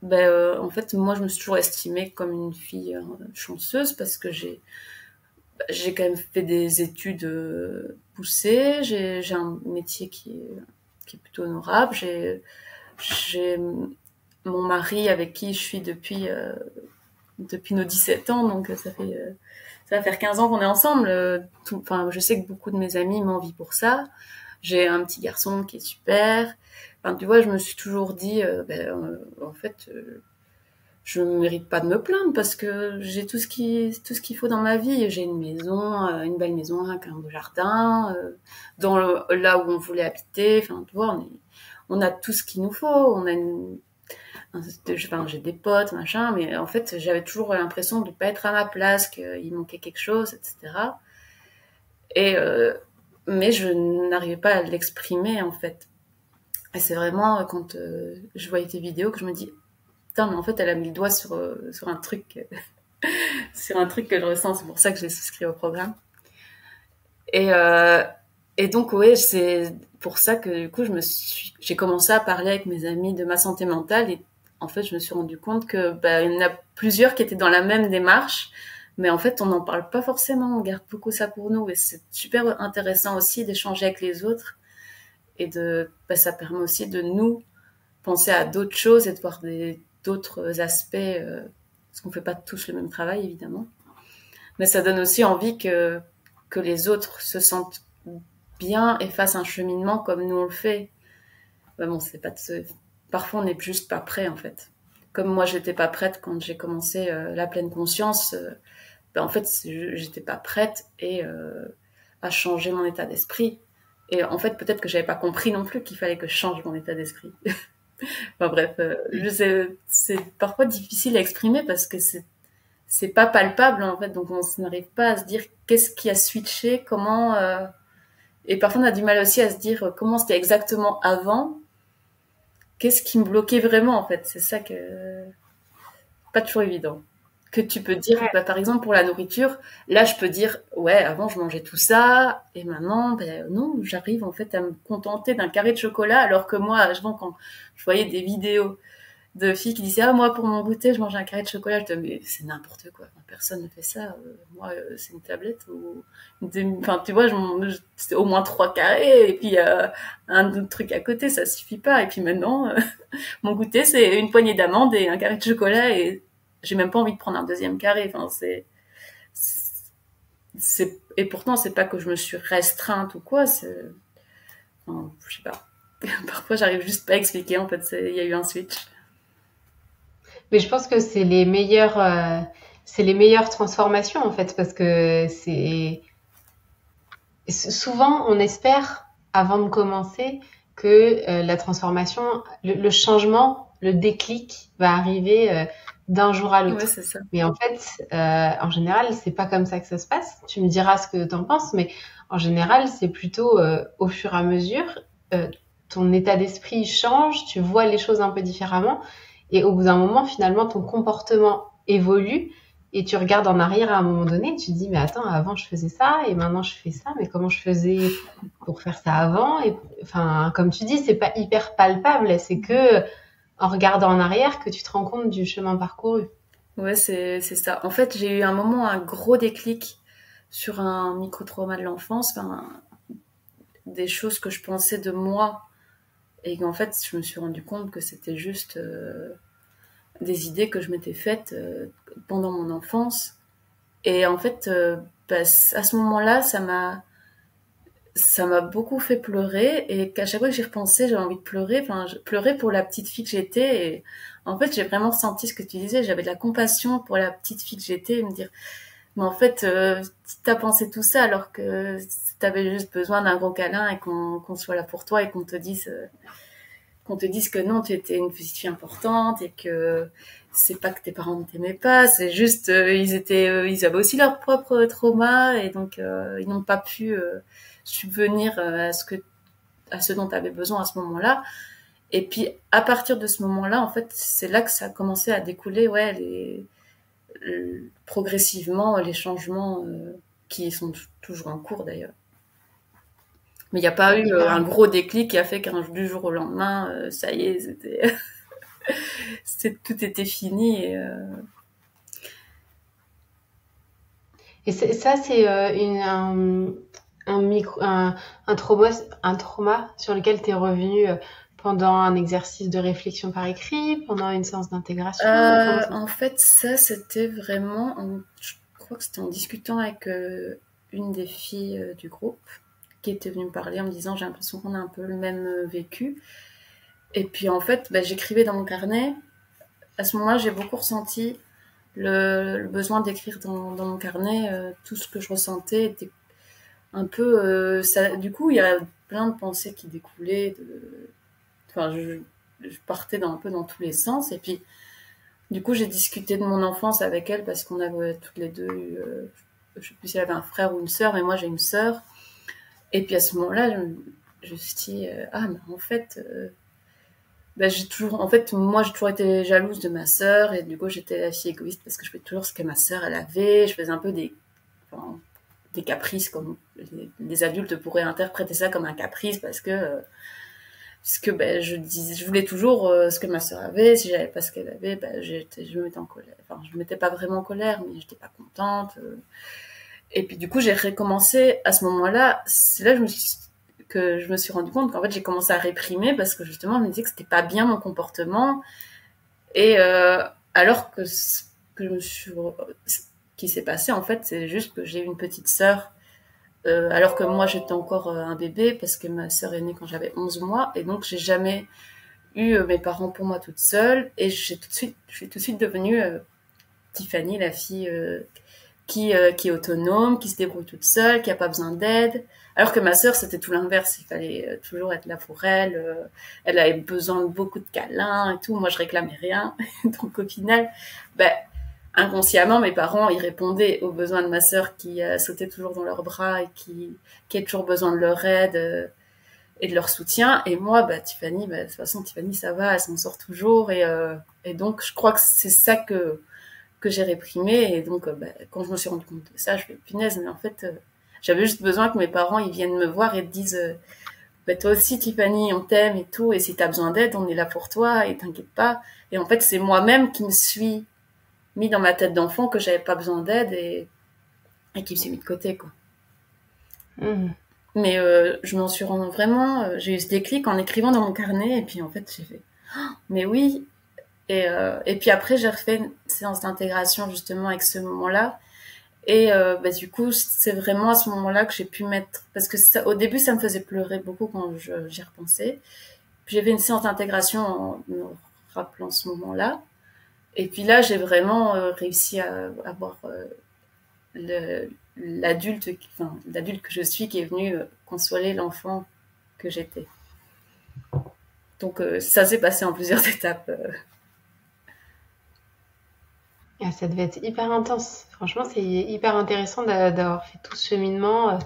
En fait, moi je me suis toujours estimée comme une fille chanceuse parce que j'ai quand même fait des études poussées, j'ai un métier qui est plutôt honorable, j'ai mon mari avec qui je suis depuis nos 17 ans, donc ça va faire 15 ans qu'on est ensemble. Enfin, je sais que beaucoup de mes amis m'envient pour ça. J'ai un petit garçon qui est super. Enfin, tu vois, je me suis toujours dit, en fait, je ne mérite pas de me plaindre parce que j'ai tout ce qu'il faut dans ma vie. J'ai une maison, une belle maison avec un beau jardin, là où on voulait habiter. Enfin, tu vois, on a tout ce qu'il nous faut. Enfin, j'ai des potes, machin, mais en fait, j'avais toujours l'impression de pas être à ma place, qu'il manquait quelque chose, etc. Et mais je n'arrivais pas à l'exprimer en fait. Et c'est vraiment quand je voyais tes vidéos que je me dis, putain, mais en fait, elle a mis le doigt sur un truc, sur un truc que je ressens. C'est pour ça que j'ai souscrit au programme. Et et donc ouais, c'est pour ça que du coup, j'ai commencé à parler avec mes amis de ma santé mentale et en fait, je me suis rendu compte que il y en a plusieurs qui étaient dans la même démarche, mais en fait, on n'en parle pas forcément. On garde beaucoup ça pour nous et c'est super intéressant aussi d'échanger avec les autres et ça permet aussi de nous penser à d'autres choses et de voir d'autres aspects parce qu'on fait pas tous le même travail évidemment, mais ça donne aussi envie que les autres se sentent bien et fassent un cheminement comme nous on le fait. Bon, c'est pas parfois on n'est juste pas prêt en fait. Comme moi j'étais pas prête quand j'ai commencé la pleine conscience. En fait j'étais pas prête et à changer mon état d'esprit. Et en fait peut-être que j'avais pas compris non plus qu'il fallait que je change mon état d'esprit. Enfin bref, je sais, c'est parfois difficile à exprimer parce que c'est pas palpable en fait, donc on n'arrive pas à se dire qu'est-ce qui a switché, comment. Et parfois on a du mal aussi à se dire comment c'était exactement avant. Qu'est-ce qui me bloquait vraiment en fait. C'est ça que pas toujours évident. Que tu peux dire, par exemple pour la nourriture, là je peux dire ouais avant je mangeais tout ça et maintenant non, j'arrive en fait à me contenter d'un carré de chocolat alors que moi avant quand je voyais des vidéos de filles qui disaient ah moi pour mon goûter je mange un carré de chocolat, je disais mais c'est n'importe quoi, personne ne fait ça, moi c'est une tablette ou enfin tu vois c'était au moins 3 carrés et puis un autre truc à côté, ça suffit pas. Et puis maintenant mon goûter c'est une poignée d'amandes et un carré de chocolat et j'ai même pas envie de prendre un deuxième carré. Enfin et pourtant c'est pas que je me suis restreinte ou quoi, enfin, je sais pas. Parfois j'arrive juste pas à expliquer en fait, il y a eu un switch. Mais je pense que c'est les meilleures transformations en fait, parce que souvent on espère avant de commencer que la transformation, le changement le déclic va arriver d'un jour à Ouais, l'autre. c'est ça. Mais en fait, en général, c'est pas comme ça que ça se passe. Tu me diras ce que t'en penses, mais en général, c'est plutôt au fur et à mesure, euh, ton état d'esprit change, tu vois les choses un peu différemment, et au bout d'un moment, finalement, ton comportement évolue. Et tu regardes en arrière à un moment donné, et tu te dis, mais attends, avant je faisais ça, et maintenant je fais ça, mais comment je faisais pour faire ça avant? Et enfin, comme tu dis, c'est pas hyper palpable, c'est que en regardant en arrière que tu te rends compte du chemin parcouru. Ouais, c'est ça. En fait, j'ai eu un moment, un gros déclic sur un micro-trauma de l'enfance, enfin, des choses que je pensais de moi, et qu'en fait, je me suis rendu compte que c'était juste des idées que je m'étais faites pendant mon enfance. Et en fait, bah, à ce moment-là, ça m'a beaucoup fait pleurer, et qu'à chaque fois que j'y repensais, j'avais envie de pleurer. Enfin, je pleurais pour la petite fille que j'étais. Et en fait, j'ai vraiment senti ce que tu disais. J'avais de la compassion pour la petite fille que j'étais, et me dire, mais en fait, t'as pensé tout ça alors que t'avais juste besoin d'un gros câlin et qu'on soit là pour toi et qu'on te dise que non, tu étais une petite fille importante et que c'est pas que tes parents ne t'aimaient pas, c'est juste ils avaient aussi leur propre trauma, et donc ils n'ont pas pu subvenir à ce dont tu avais besoin à ce moment-là. Et puis à partir de ce moment-là, en fait, c'est là que ça a commencé à découler, ouais, progressivement les changements qui sont toujours en cours d'ailleurs. Mais il n'y a pas C'est eu hyper un important. gros déclic qui a fait du jour au lendemain, ça y est, tout était fini. Et ça, c'est un micro, un trauma sur lequel tu es revenu pendant un exercice de réflexion par écrit, pendant une séance d'intégration. Comment ça se En fait, ça, c'était vraiment, je crois que c'était en discutant avec une des filles du groupe qui était venue me parler en me disant j'ai l'impression qu'on a un peu le même vécu. Et puis en fait, bah, j'écrivais dans mon carnet. À ce moment-là, j'ai beaucoup ressenti le besoin d'écrire dans mon carnet tout ce que je ressentais. Était un peu, ça, du coup, il y a plein de pensées qui découlaient. Enfin, je partais un peu dans tous les sens. Et puis, du coup, j'ai discuté de mon enfance avec elle parce qu'on avait toutes les deux eu, je sais plus si elle avait un frère ou une sœur, mais moi j'ai une sœur. Et puis à ce moment-là, je me suis dit, ah, mais en fait, bah, en fait, moi j'ai toujours été jalouse de ma sœur, et du coup j'étais la fille égoïste parce que je faisais toujours ce que ma sœur elle avait. Je faisais un peu enfin, des caprices, comme les adultes pourraient interpréter ça comme un caprice, parce que ben, je voulais toujours ce que ma sœur avait. Si j'avais pas ce qu'elle avait, ben, je me mettais en colère. Enfin, je me mettais pas vraiment en colère, mais j'étais pas contente. Et puis du coup, j'ai recommencé à ce moment-là. C'est là que je me suis rendu compte qu'en fait, j'ai commencé à réprimer parce que justement, je me disais que c'était pas bien mon comportement. Et alors que ce qui s'est passé, en fait, c'est juste que j'ai une petite sœur. Alors que moi, j'étais encore un bébé parce que ma sœur est née quand j'avais 11 mois. Et donc, j'ai jamais eu mes parents pour moi toute seule, et je suis tout de suite devenue Tiffany, la fille qui est autonome, qui se débrouille toute seule, qui a pas besoin d'aide. Alors que ma sœur, c'était tout l'inverse. Il fallait toujours être là pour elle. Elle avait besoin de beaucoup de câlins et tout. Moi, je réclamais rien. Donc, au final, ben, inconsciemment, mes parents, ils répondaient aux besoins de ma sœur qui sautait toujours dans leurs bras et qui a toujours besoin de leur aide. Et de leur soutien. Et moi, bah, Tiffany, bah, de toute façon, Tiffany, ça va, elle s'en sort toujours. Et donc, je crois que c'est ça que j'ai réprimé. Et donc, bah, quand je me suis rendu compte de ça, je fais punaise, mais en fait, j'avais juste besoin que mes parents, ils viennent me voir et te disent, bah, toi aussi, Tiffany, on t'aime et tout. Et si t'as besoin d'aide, on est là pour toi et t'inquiète pas. Et en fait, c'est moi-même qui me suis mis dans ma tête d'enfant que j'avais pas besoin d'aide, et qui me suis mis de côté, quoi. Mhm. Mais je m'en suis rendu vraiment, j'ai eu ce déclic en écrivant dans mon carnet, et puis en fait j'ai fait, mais oui. Et puis après j'ai refait une séance d'intégration justement avec ce moment-là, et bah, du coup c'est vraiment à ce moment-là que j'ai pu mettre, parce que au début ça me faisait pleurer beaucoup quand j'y repensais. Puis j'ai fait une séance d'intégration en me rappelant ce moment-là, et puis là j'ai vraiment réussi à avoir l'adulte que je suis qui est venu consoler l'enfant que j'étais. Donc ça s'est passé en plusieurs étapes. Ah, ça devait être hyper intense. Franchement, c'est hyper intéressant d'avoir fait tout ce cheminement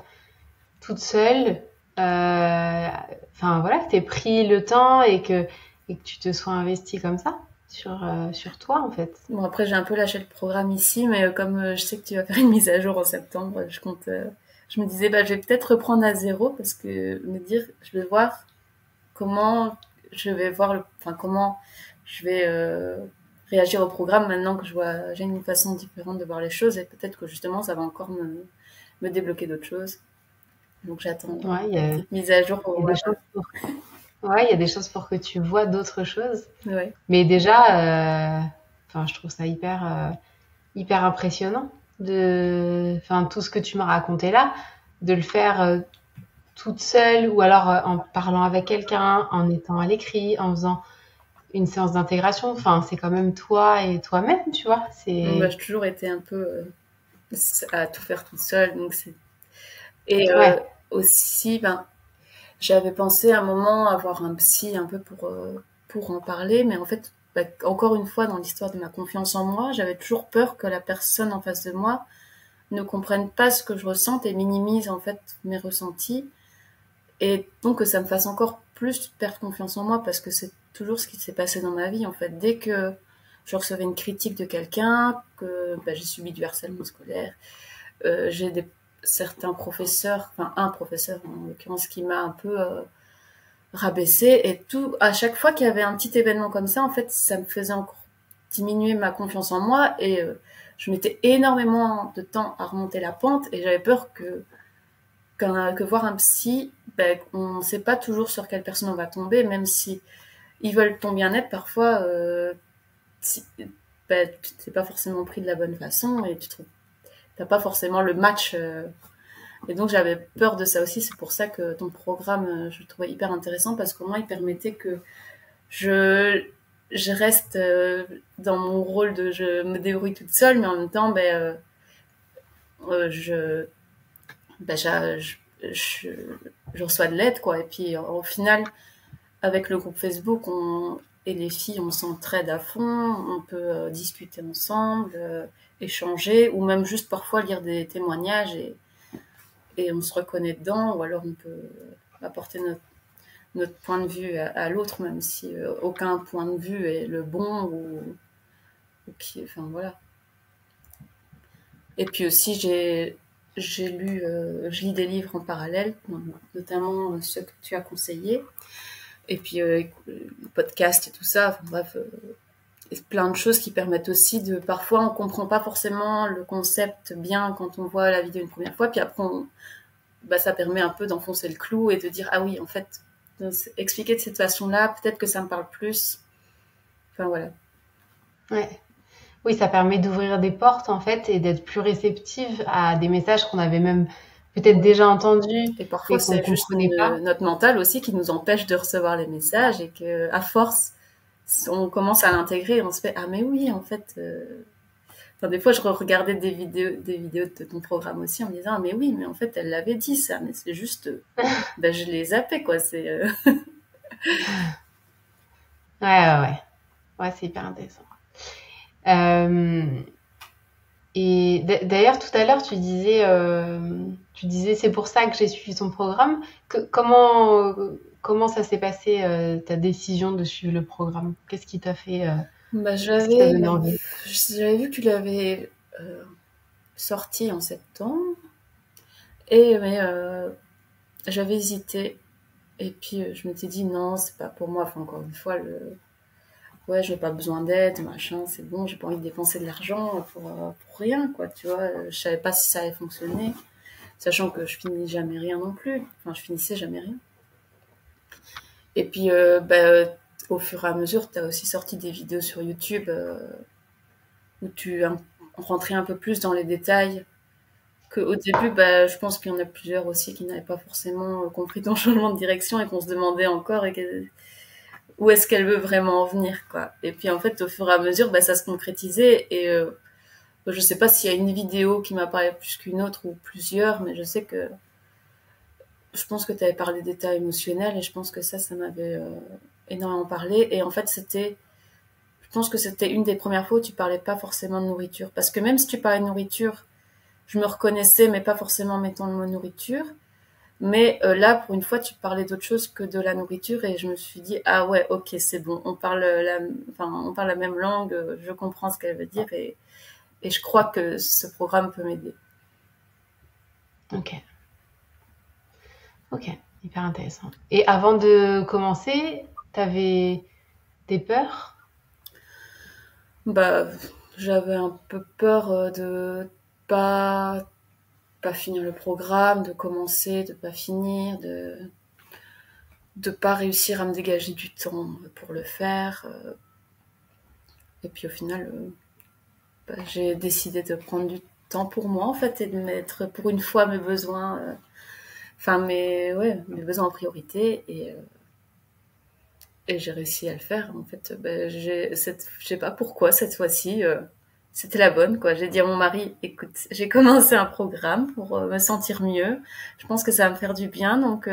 toute seule. Enfin voilà, que t'aies pris le temps et que tu te sois investi comme ça sur toi en fait. Bon, après, j'ai un peu lâché le programme ici, mais comme je sais que tu vas faire une mise à jour en septembre, je me disais, bah, je vais peut-être reprendre à zéro parce que me dire, je vais voir comment enfin, comment je vais réagir au programme maintenant que j'ai une façon différente de voir les choses et peut-être que justement, ça va encore me débloquer d'autres choses. Donc, j'attends Ouais, la petite mise à jour pour il y a voir. des chances pour, ouais, il y a des chances pour que tu vois d'autres choses. Ouais. Mais déjà, enfin, je trouve ça hyper impressionnant enfin, tout ce que tu m'as raconté là, de le faire toute seule ou alors en parlant avec quelqu'un, en étant à l'écrit, en faisant une séance d'intégration. Enfin, c'est quand même toi et toi-même, tu vois. Donc, bah, C'est, j'ai toujours été un peu à tout faire toute seule. Et ouais, aussi, ben, j'avais pensé à un moment avoir un psy un peu pour en parler, mais en fait, bah, encore une fois, dans l'histoire de ma confiance en moi, j'avais toujours peur que la personne en face de moi ne comprenne pas ce que je ressente et minimise en fait mes ressentis. Et donc que ça me fasse encore plus perdre confiance en moi parce que c'est toujours ce qui s'est passé dans ma vie en fait. Dès que je recevais une critique de quelqu'un, que bah, j'ai subi du harcèlement scolaire, j'ai certains professeurs, enfin un professeur en l'occurrence qui m'a un peu rabaissé et tout. À chaque fois qu'il y avait un petit événement comme ça, en fait, ça me faisait encore diminuer ma confiance en moi et je mettais énormément de temps à remonter la pente et j'avais peur que voir un psy, ben, on ne sait pas toujours sur quelle personne on va tomber, même si ils veulent ton bien-être, parfois, si, ben, tu t'es pas forcément pris de la bonne façon et tu trouves, t'as pas forcément le match. Et donc j'avais peur de ça aussi. C'est pour ça que ton programme, je le trouvais hyper intéressant parce qu'au moins il permettait que je je reste dans mon rôle de je me débrouille toute seule, mais en même temps, je, ben, je, je reçois de l'aide, quoi. Et puis au final, avec le groupe Facebook, et les filles, on s'entraide à fond, on peut discuter ensemble, échanger, ou même juste parfois lire des témoignages et on se reconnaît dedans, ou alors on peut apporter notre point de vue à l'autre, même si aucun point de vue est le bon ou qui, enfin voilà. Et puis aussi je lis des livres en parallèle, notamment ceux que tu as conseillés. Et puis le podcast et tout ça. Enfin, bref, plein de choses qui permettent aussi de. Parfois, on comprend pas forcément le concept bien quand on voit la vidéo une première fois, puis après, bah, ça permet un peu d'enfoncer le clou et de dire ah oui, en fait, expliquer de cette façon-là, peut-être que ça me parle plus. Enfin voilà. ouais. Oui, ça permet d'ouvrir des portes en fait et d'être plus réceptive à des messages qu'on avait même peut-être déjà entendus Et parfois, et qu'on c'est juste comprenait pas. notre mental aussi qui nous empêche de recevoir les messages et que, à force, on commence à l'intégrer et on se fait ah mais oui, en fait. Enfin, des fois, je regardais des vidéos de ton programme aussi en me disant ah, mais oui, mais en fait, elle l'avait dit ça, mais c'est juste, ben, je l'ai zappé quoi. Ouais, ouais, ouais. Ouais, c'est hyper intéressant. Euh, et d'ailleurs, tout à l'heure, tu disais, c'est pour ça que j'ai suivi ton programme. Comment ça s'est passé, ta décision de suivre le programme? Bah, Qu'est-ce qui t'a donné envie? j'avais vu que tu l'avais sorti en septembre et mais j'avais hésité et puis je m'étais dit non, c'est pas pour moi. Enfin, encore une fois, ouais, j'ai pas besoin d'aide, machin, c'est bon, j'ai pas envie de dépenser de l'argent pour rien, quoi, tu vois. Je savais pas si ça allait fonctionner, sachant que je finis jamais rien non plus. Enfin, je finissais jamais rien. Et puis, au fur et à mesure, tu as aussi sorti des vidéos sur YouTube où tu rentrais un peu plus dans les détails. Qu'au début, bah, je pense qu'il y en a plusieurs aussi qui n'avaient pas forcément compris ton changement de direction et qu'on se demandait encore où est-ce qu'elle veut vraiment en venir, quoi. Et puis, en fait, au fur et à mesure, bah, ça se concrétisait et je sais pas s'il y a une vidéo qui m'a parlé plus qu'une autre ou plusieurs, mais je sais je pense que tu avais parlé d'état émotionnel et je pense que ça m'avait énormément parlé. Et en fait, je pense que c'était une des premières fois où tu parlais pas forcément de nourriture. Parce que même si tu parlais de nourriture, je me reconnaissais, mais pas forcément en mettant le mot nourriture. Mais là, pour une fois, tu parlais d'autre chose que de la nourriture et je me suis dit, ah ouais, ok, c'est bon, on parle la même langue, je comprends ce qu'elle veut dire et je crois que ce programme peut m'aider. Ok, ok, hyper intéressant. Et avant de commencer, t'avais des peurs? Bah, j'avais un peu peur de pas pas finir le programme, de commencer, de pas finir, de pas réussir à me dégager du temps pour le faire. Et puis au final, j'ai décidé de prendre du temps pour moi en fait et de mettre pour une fois mes besoins, mes besoins en priorité et j'ai réussi à le faire. En fait, je sais pas pourquoi cette fois-ci, c'était la bonne quoi. J'ai dit à mon mari, écoute, j'ai commencé un programme pour me sentir mieux. Je pense que ça va me faire du bien, donc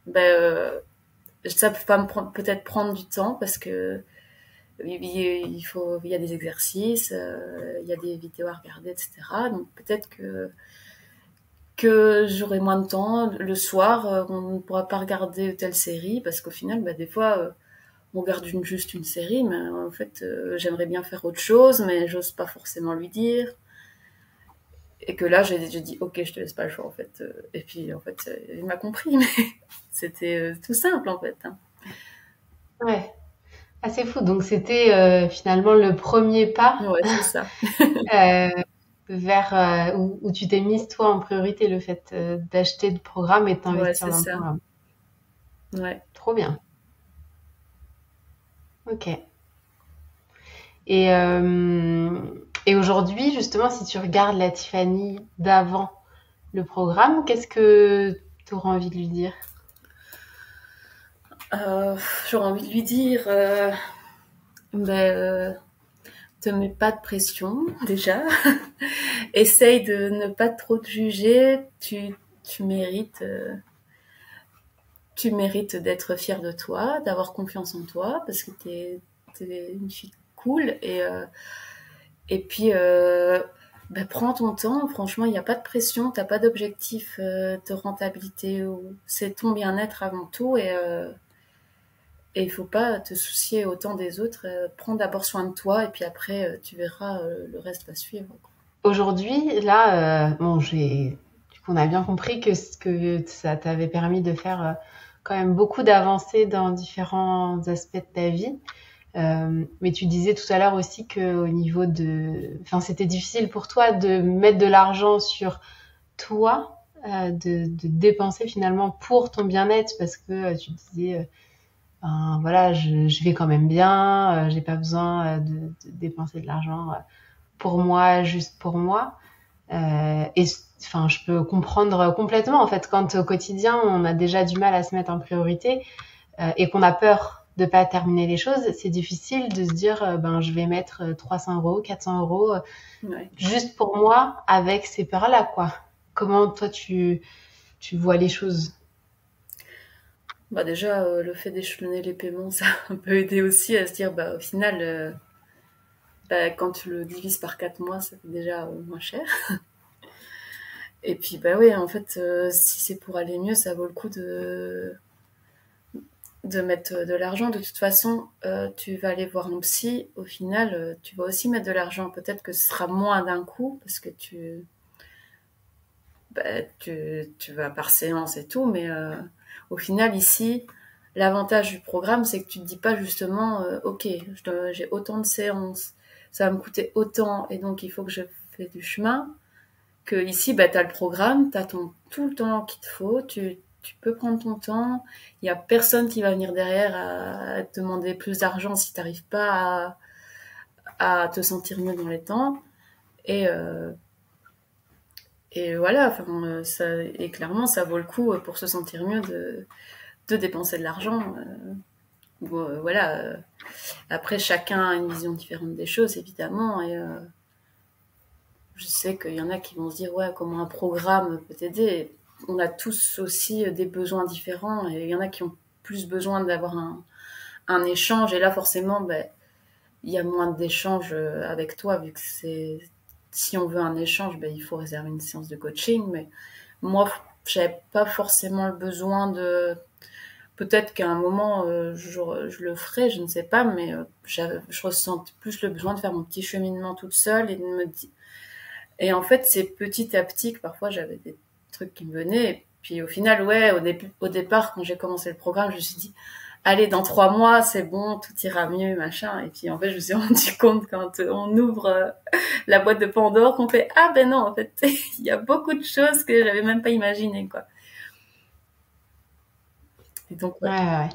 ben, ça va me prendre, peut-être prendre du temps parce que il y a des exercices, il y a des vidéos à regarder, etc. Donc peut-être que j'aurai moins de temps le soir, on ne pourra pas regarder telle série parce qu'au final, des fois, on regarde juste une série, mais en fait, j'aimerais bien faire autre chose, mais j'ose pas forcément lui dire. Et que là, j'ai dit, ok, je te laisse pas le choix en fait. Et puis en fait, il m'a compris, mais c'était tout simple en fait. Hein. Ouais, ah, c'est fou. Donc c'était finalement le premier pas Ouais, c'est ça. euh, vers où tu t'es mise toi en priorité, le fait d'acheter le programme et de Ouais, t'investir c'est dans le ça. programme. Ouais. Trop bien. Ok. Et, euh, et aujourd'hui, justement, si tu regardes la Tiffany d'avant le programme, qu'est-ce que tu auras envie de lui dire? Euh, J'aurais envie de lui dire, te mets pas de pression déjà. Essaye de ne pas trop te juger. Tu mérites, tu mérites d'être fière de toi, d'avoir confiance en toi, parce que t'es une fille cool. Et puis, prends ton temps. Franchement, il n'y a pas de pression. T'as pas d'objectif de rentabilité. C'est ton bien-être avant tout. Et il faut pas te soucier autant des autres. Prends d'abord soin de toi et puis après, tu verras, le reste va suivre. Quoi. Aujourd'hui, là, bon, du coup, on a bien compris que ça t'avait permis de faire quand même beaucoup d'avancées dans différents aspects de ta vie. Mais tu disais tout à l'heure aussi que au niveau enfin, c'était difficile pour toi de mettre de l'argent sur toi, de dépenser finalement pour ton bien-être parce que tu disais, ben voilà, je vais quand même bien, j'ai pas besoin de dépenser de l'argent pour moi, juste pour moi. Et enfin, je peux comprendre complètement en fait quand au quotidien on a déjà du mal à se mettre en priorité et qu'on a peur de pas terminer les choses, c'est difficile de se dire ben je vais mettre 300 euros, 400 euros Ouais. juste pour moi avec ces peurs-là quoi. Comment toi tu vois les choses? Déjà, le fait d'échelonner les paiements, ça a un peu aidé aussi à se dire, au final, quand tu le divises par 4 mois, ça fait déjà moins cher. Et puis, oui, en fait, si c'est pour aller mieux, ça vaut le coup de mettre de l'argent. De toute façon, tu vas aller voir un psy. Au final, tu vas aussi mettre de l'argent. Peut-être que ce sera moins d'un coup parce que tu vas par séance et tout. Mais au final, ici, l'avantage du programme, c'est que tu te dis pas justement, ok, j'ai autant de séances, ça va me coûter autant et donc il faut que je fais du chemin. Que ici, tu as le programme, tu as tout le temps qu'il te faut, tu peux prendre ton temps, il n'y a personne qui va venir derrière à te demander plus d'argent si tu n'arrives pas à te sentir mieux dans les temps. Et, euh, et voilà, et clairement, ça vaut le coup pour se sentir mieux de dépenser de l'argent. Voilà. Après, chacun a une vision différente des choses, évidemment. Et je sais qu'il y en a qui vont se dire, ouais, comment un programme peut t'aider. On a tous aussi des besoins différents et il y en a qui ont plus besoin d'avoir un échange. Et là, forcément, il y a moins d'échanges avec toi, vu que si on veut un échange, il faut réserver une séance de coaching. Mais moi, j'avais pas forcément le besoin de. Peut-être qu'à un moment, je le ferai, je ne sais pas, mais je ressens plus le besoin de faire mon petit cheminement toute seule et de me dire. Et en fait, c'est petit à petit que parfois j'avais des trucs qui me venaient. Et puis au final, ouais, au départ, quand j'ai commencé le programme, je me suis dit, allez, dans 3 mois, c'est bon, tout ira mieux, machin. Et puis en fait, je me suis rendu compte quand on ouvre la boîte de Pandore, qu'on fait, ah ben non, en fait, il y a beaucoup de choses que j'avais même pas imaginées, quoi. Et donc, ouais. Ouais.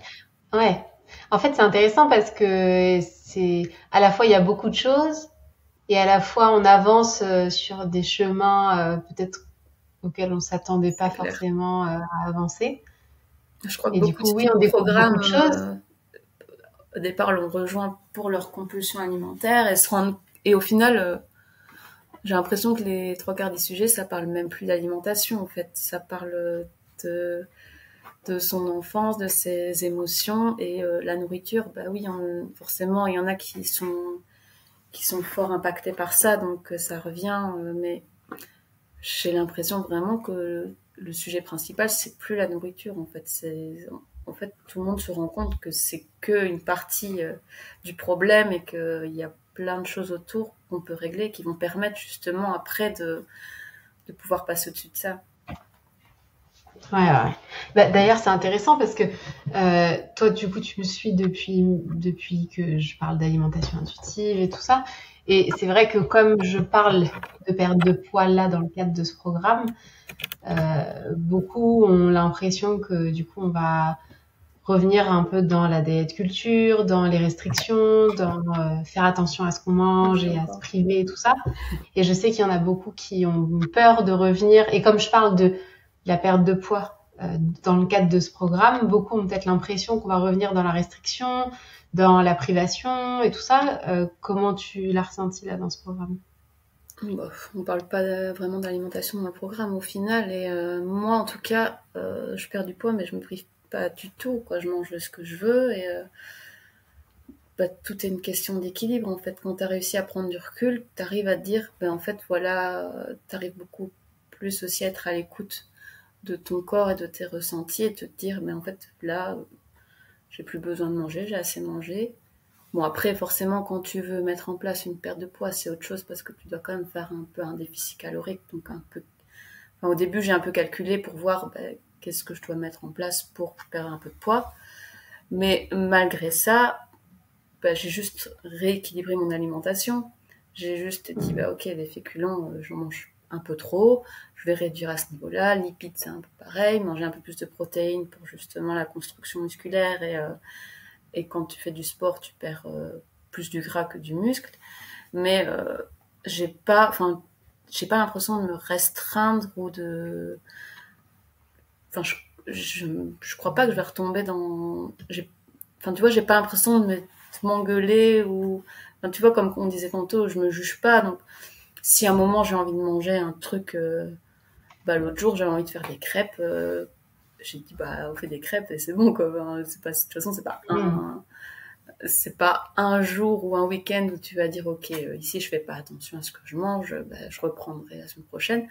Ouais. En fait, c'est intéressant parce que c'est à la fois il y a beaucoup de choses et à la fois on avance sur des chemins peut-être auxquels on s'attendait pas C'est clair. forcément à avancer. Je crois que Et du beaucoup de coup, oui, filles on au découvre beaucoup programme, de choses. au départ, l'ont rejoint pour leur compulsion alimentaire et au final, j'ai l'impression que les 3 quarts des sujets, ça parle même plus d'alimentation, en fait. Ça parle de, de son enfance, de ses émotions et la nourriture. Bah oui, forcément, il y en a qui sont fort impactés par ça, donc ça revient. Mais j'ai l'impression vraiment que le sujet principal, c'est plus la nourriture, en fait. En fait, tout le monde se rend compte que c'est qu'une partie du problème et qu'il y a plein de choses autour qu'on peut régler qui vont permettre justement après de pouvoir passer au-dessus de ça. Ouais. Bah, d'ailleurs, c'est intéressant parce que toi, du coup, tu me suis depuis que je parle d'alimentation intuitive et tout ça. Et c'est vrai que comme je parle de perte de poids là dans le cadre de ce programme, beaucoup ont l'impression que du coup, on va revenir un peu dans la diet culture, dans les restrictions, dans faire attention à ce qu'on mange Oui, et à se encore. priver et tout ça. Et je sais qu'il y en a beaucoup qui ont peur de revenir. Et comme je parle de la perte de poids dans le cadre de ce programme, beaucoup ont peut-être l'impression qu'on va revenir dans la restriction, dans la privation et tout ça. Comment tu l'as ressenti là dans ce programme? Bah, on parle pas vraiment d'alimentation dans le programme au final. Et moi, en tout cas, je perds du poids, mais je me prive pas du tout, quoi. Je mange ce que je veux et tout est une question d'équilibre. En fait, quand tu as réussi à prendre du recul, tu arrives à te dire, en fait, voilà, tu arrives beaucoup plus aussi à être à l'écoute de ton corps et de tes ressentis et te dire, mais en fait, là, j'ai plus besoin de manger, j'ai assez mangé. Bon, après, forcément, quand tu veux mettre en place une perte de poids, c'est autre chose parce que tu dois quand même faire un peu un déficit calorique. Donc, enfin, au début, j'ai un peu calculé pour voir qu'est-ce que je dois mettre en place pour perdre un peu de poids. Mais malgré ça, j'ai juste rééquilibré mon alimentation. J'ai juste dit, ok, les féculents, j'en mange un peu trop, je vais réduire à ce niveau-là. Lipides, c'est un peu pareil, manger un peu plus de protéines pour justement la construction musculaire et quand tu fais du sport, tu perds plus du gras que du muscle. Mais j'ai pas, enfin, j'ai pas l'impression de me restreindre ou de, enfin, je crois pas que je vais retomber dans, enfin, tu vois, j'ai pas l'impression de m'engueuler ou, enfin, tu vois, comme on disait tantôt, je me juge pas. Donc, si à un moment j'ai envie de manger un truc, l'autre jour j'avais envie de faire des crêpes. J'ai dit on fait des crêpes et c'est bon quoi. Enfin, c'est pas, de toute façon c'est pas un jour ou un week-end où tu vas dire ok ici je fais pas attention à ce que je mange, je reprendrai la semaine prochaine.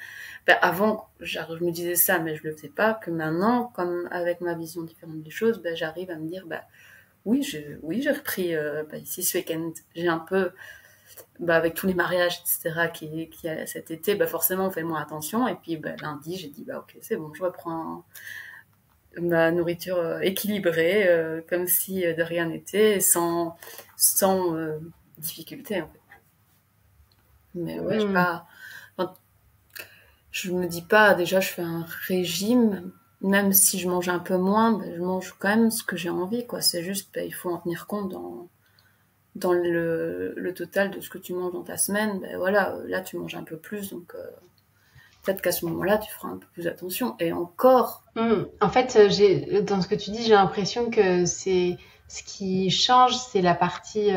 Avant je me disais ça mais je le faisais pas, que maintenant comme avec ma vision différente des choses j'arrive à me dire oui j'ai repris ici ce week-end j'ai un peu avec tous les mariages etc qui a cet été forcément on fait moins attention et puis lundi j'ai dit ok c'est bon je reprends ma nourriture équilibrée, comme si de rien n'était, sans difficulté en fait. Mais ouais, Hmm. enfin, je me dis pas, déjà je fais un régime, même si je mange un peu moins, je mange quand même ce que j'ai envie, quoi. C'est juste, il faut en tenir compte dans le total de ce que tu manges dans ta semaine. Voilà, là tu manges un peu plus, donc peut-être qu'à ce moment-là, tu feras un peu plus attention. Et encore, En fait, dans ce que tu dis, j'ai l'impression que c'est ce qui change, c'est la partie.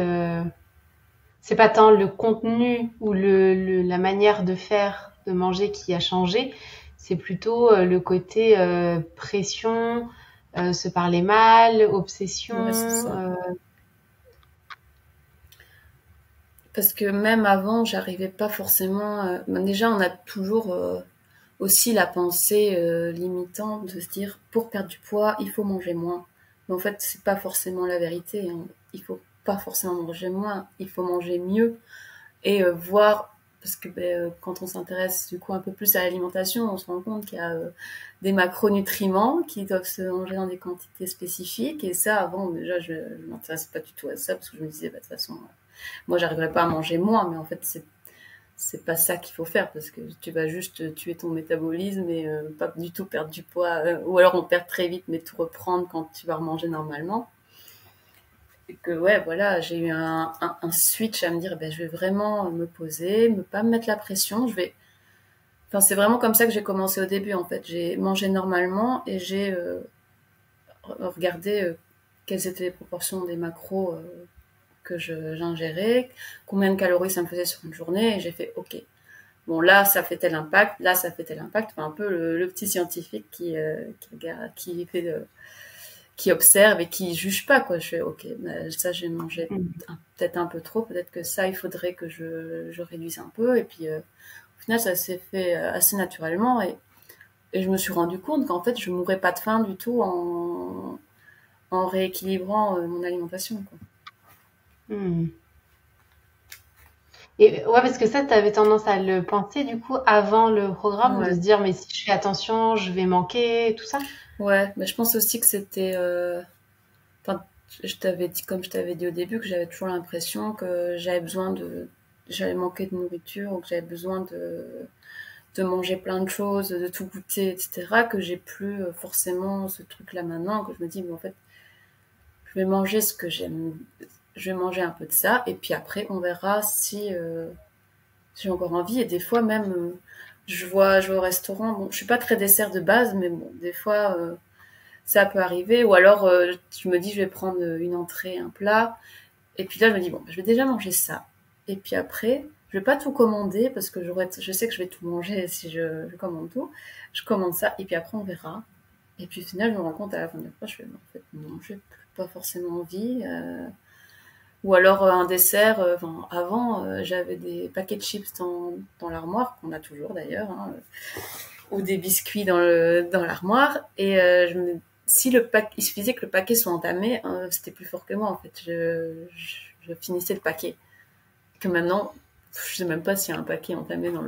C'est pas tant le contenu ou la manière de faire, de manger qui a changé. C'est plutôt le côté pression, se parler mal, obsession. Ouais, c'est ça. Parce que même avant, j'arrivais pas forcément. Déjà, on a toujours aussi la pensée limitante de se dire pour perdre du poids, il faut manger moins. Mais en fait, c'est pas forcément la vérité, hein. Il faut pas forcément manger moins, il faut manger mieux et voir. Parce que quand on s'intéresse du coup un peu plus à l'alimentation, on se rend compte qu'il y a des macronutriments qui doivent se manger dans des quantités spécifiques. Et ça, avant, déjà, je ne m'intéressais pas du tout à ça parce que je me disais, de toute façon, moi, j'arriverais pas à manger moins, mais en fait, c'est pas ça qu'il faut faire parce que tu vas juste tuer ton métabolisme et pas du tout perdre du poids, ou alors on perd très vite, mais tout reprendre quand tu vas remanger normalement. Et que ouais, voilà, j'ai eu un switch à me dire, ben, je vais vraiment me poser, me pas me mettre la pression, enfin, c'est vraiment comme ça que j'ai commencé au début, en fait. J'ai mangé normalement et j'ai regardé quelles étaient les proportions des macros que j'ingérais, combien de calories ça me faisait sur une journée, et j'ai fait OK. Bon, là, ça fait tel impact, là, ça fait tel impact. Enfin, un peu le petit scientifique qui fait qui observe et qui juge pas, quoi. Je fais OK, ça, j'ai mangé peut-être un peu trop, peut-être que ça, il faudrait que je réduise un peu. Et puis, au final, ça s'est fait assez naturellement et je me suis rendu compte qu'en fait, je mourrais pas de faim du tout en rééquilibrant mon alimentation, quoi. Hmm. Et ouais, parce que ça, tu avais tendance à le penser du coup avant le programme, de se Ouais. dire mais si je fais attention, je vais manquer, tout ça. Ouais, mais je pense aussi que c'était. Enfin, comme je t'avais dit au début, que j'avais toujours l'impression que j'avais manqué de nourriture ou que j'avais besoin de manger plein de choses, de tout goûter, etc. Que j'ai plus forcément ce truc-là maintenant, que je me dis, mais en fait, je vais manger ce que j'aime, je vais manger un peu de ça, et puis après, on verra si j'ai encore envie. Et des fois, même, je vais au restaurant. Bon, je suis pas très dessert de base, mais bon, des fois, ça peut arriver. Ou alors, je me dis, je vais prendre une entrée, un plat. Et puis là, je me dis, bon, je vais déjà manger ça. Et puis après, je vais pas tout commander parce que je sais que je vais tout manger si je commande tout. Je commande ça. Et puis après, on verra. Et puis au final, je me rends compte à la fin du repas, je fais, en fait, non, j'ai pas forcément envie. Ou alors un dessert. Enfin, avant, j'avais des paquets de chips dans l'armoire, qu'on a toujours d'ailleurs, hein, ou des biscuits dans l'armoire. Et si il suffisait que le paquet soit entamé, c'était plus fort que moi en fait. Je finissais le paquet. Que maintenant, je sais même pas s'il y a un paquet entamé dans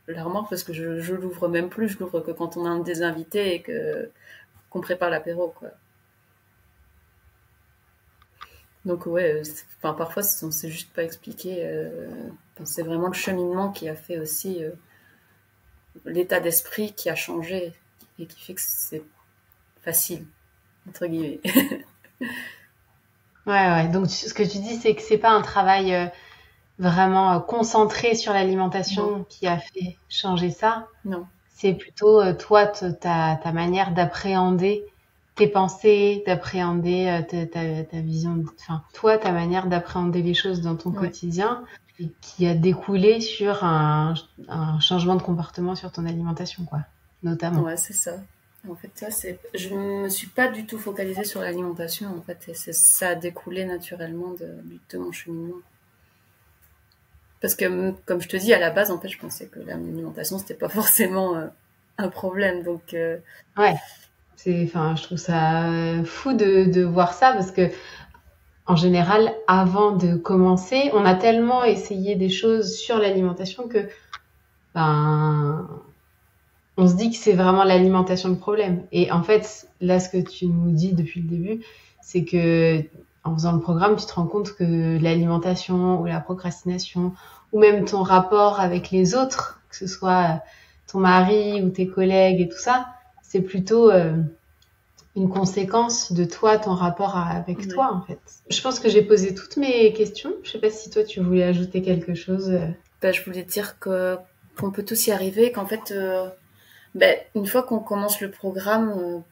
l'armoire parce que je l'ouvre même plus. Je l'ouvre que quand on a des invités et que qu'on prépare l'apéro, quoi. Donc ouais, enfin parfois on sait juste pas expliquer. Enfin, c'est vraiment le cheminement qui a fait aussi l'état d'esprit qui a changé et qui fait que c'est facile entre guillemets. Ouais, ouais. Donc ce que tu dis, c'est que c'est pas un travail vraiment concentré sur Non, l'alimentation qui a fait changer ça. non, C'est plutôt toi, ta manière d'appréhender tes pensées, d'appréhender ta vision, enfin, toi, ta manière d'appréhender les choses dans ton ouais, quotidien et qui a découlé sur un changement de comportement sur ton alimentation, quoi, notamment. ouais, c'est ça. En fait, je me suis pas du tout focalisée sur l'alimentation, en fait, et ça a découlé naturellement de mon cheminement. Parce que, comme je te dis, à la base, en fait, je pensais que l'alimentation, c'était pas forcément un problème. Donc, Ouais, enfin, je trouve ça fou de voir ça parce que en général, avant de commencer, on a tellement essayé des choses sur l'alimentation que, ben, on se dit que c'est vraiment l'alimentation le problème. Et en fait, là, ce que tu nous dis depuis le début, c'est que en faisant le programme, tu te rends compte que l'alimentation ou la procrastination ou même ton rapport avec les autres, que ce soit ton mari ou tes collègues et tout ça, c'est plutôt une conséquence de toi, ton rapport avec ouais. toi, en fait. Je pense que j'ai posé toutes mes questions. Je sais pas si toi, tu voulais ajouter quelque chose. Ben, je voulais dire qu'on peut tous y arriver, qu'en fait, ben, une fois qu'on commence le programme,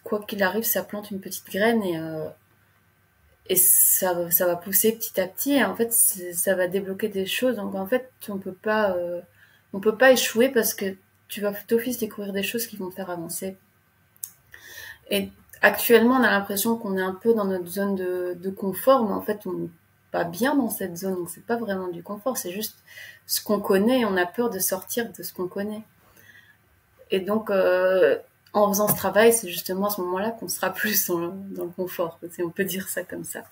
quoi qu'il arrive, ça plante une petite graine et ça va pousser petit à petit. Et en fait, ça va débloquer des choses. Donc en fait, on peut pas échouer parce que tu vas d'office découvrir des choses qui vont te faire avancer. Et actuellement, on a l'impression qu'on est un peu dans notre zone de confort, mais en fait, on n'est pas bien dans cette zone. Donc, c'est pas vraiment du confort, c'est juste ce qu'on connaît et on a peur de sortir de ce qu'on connaît. Et donc, en faisant ce travail, c'est justement à ce moment-là qu'on sera plus dans le confort, si on peut dire ça comme ça.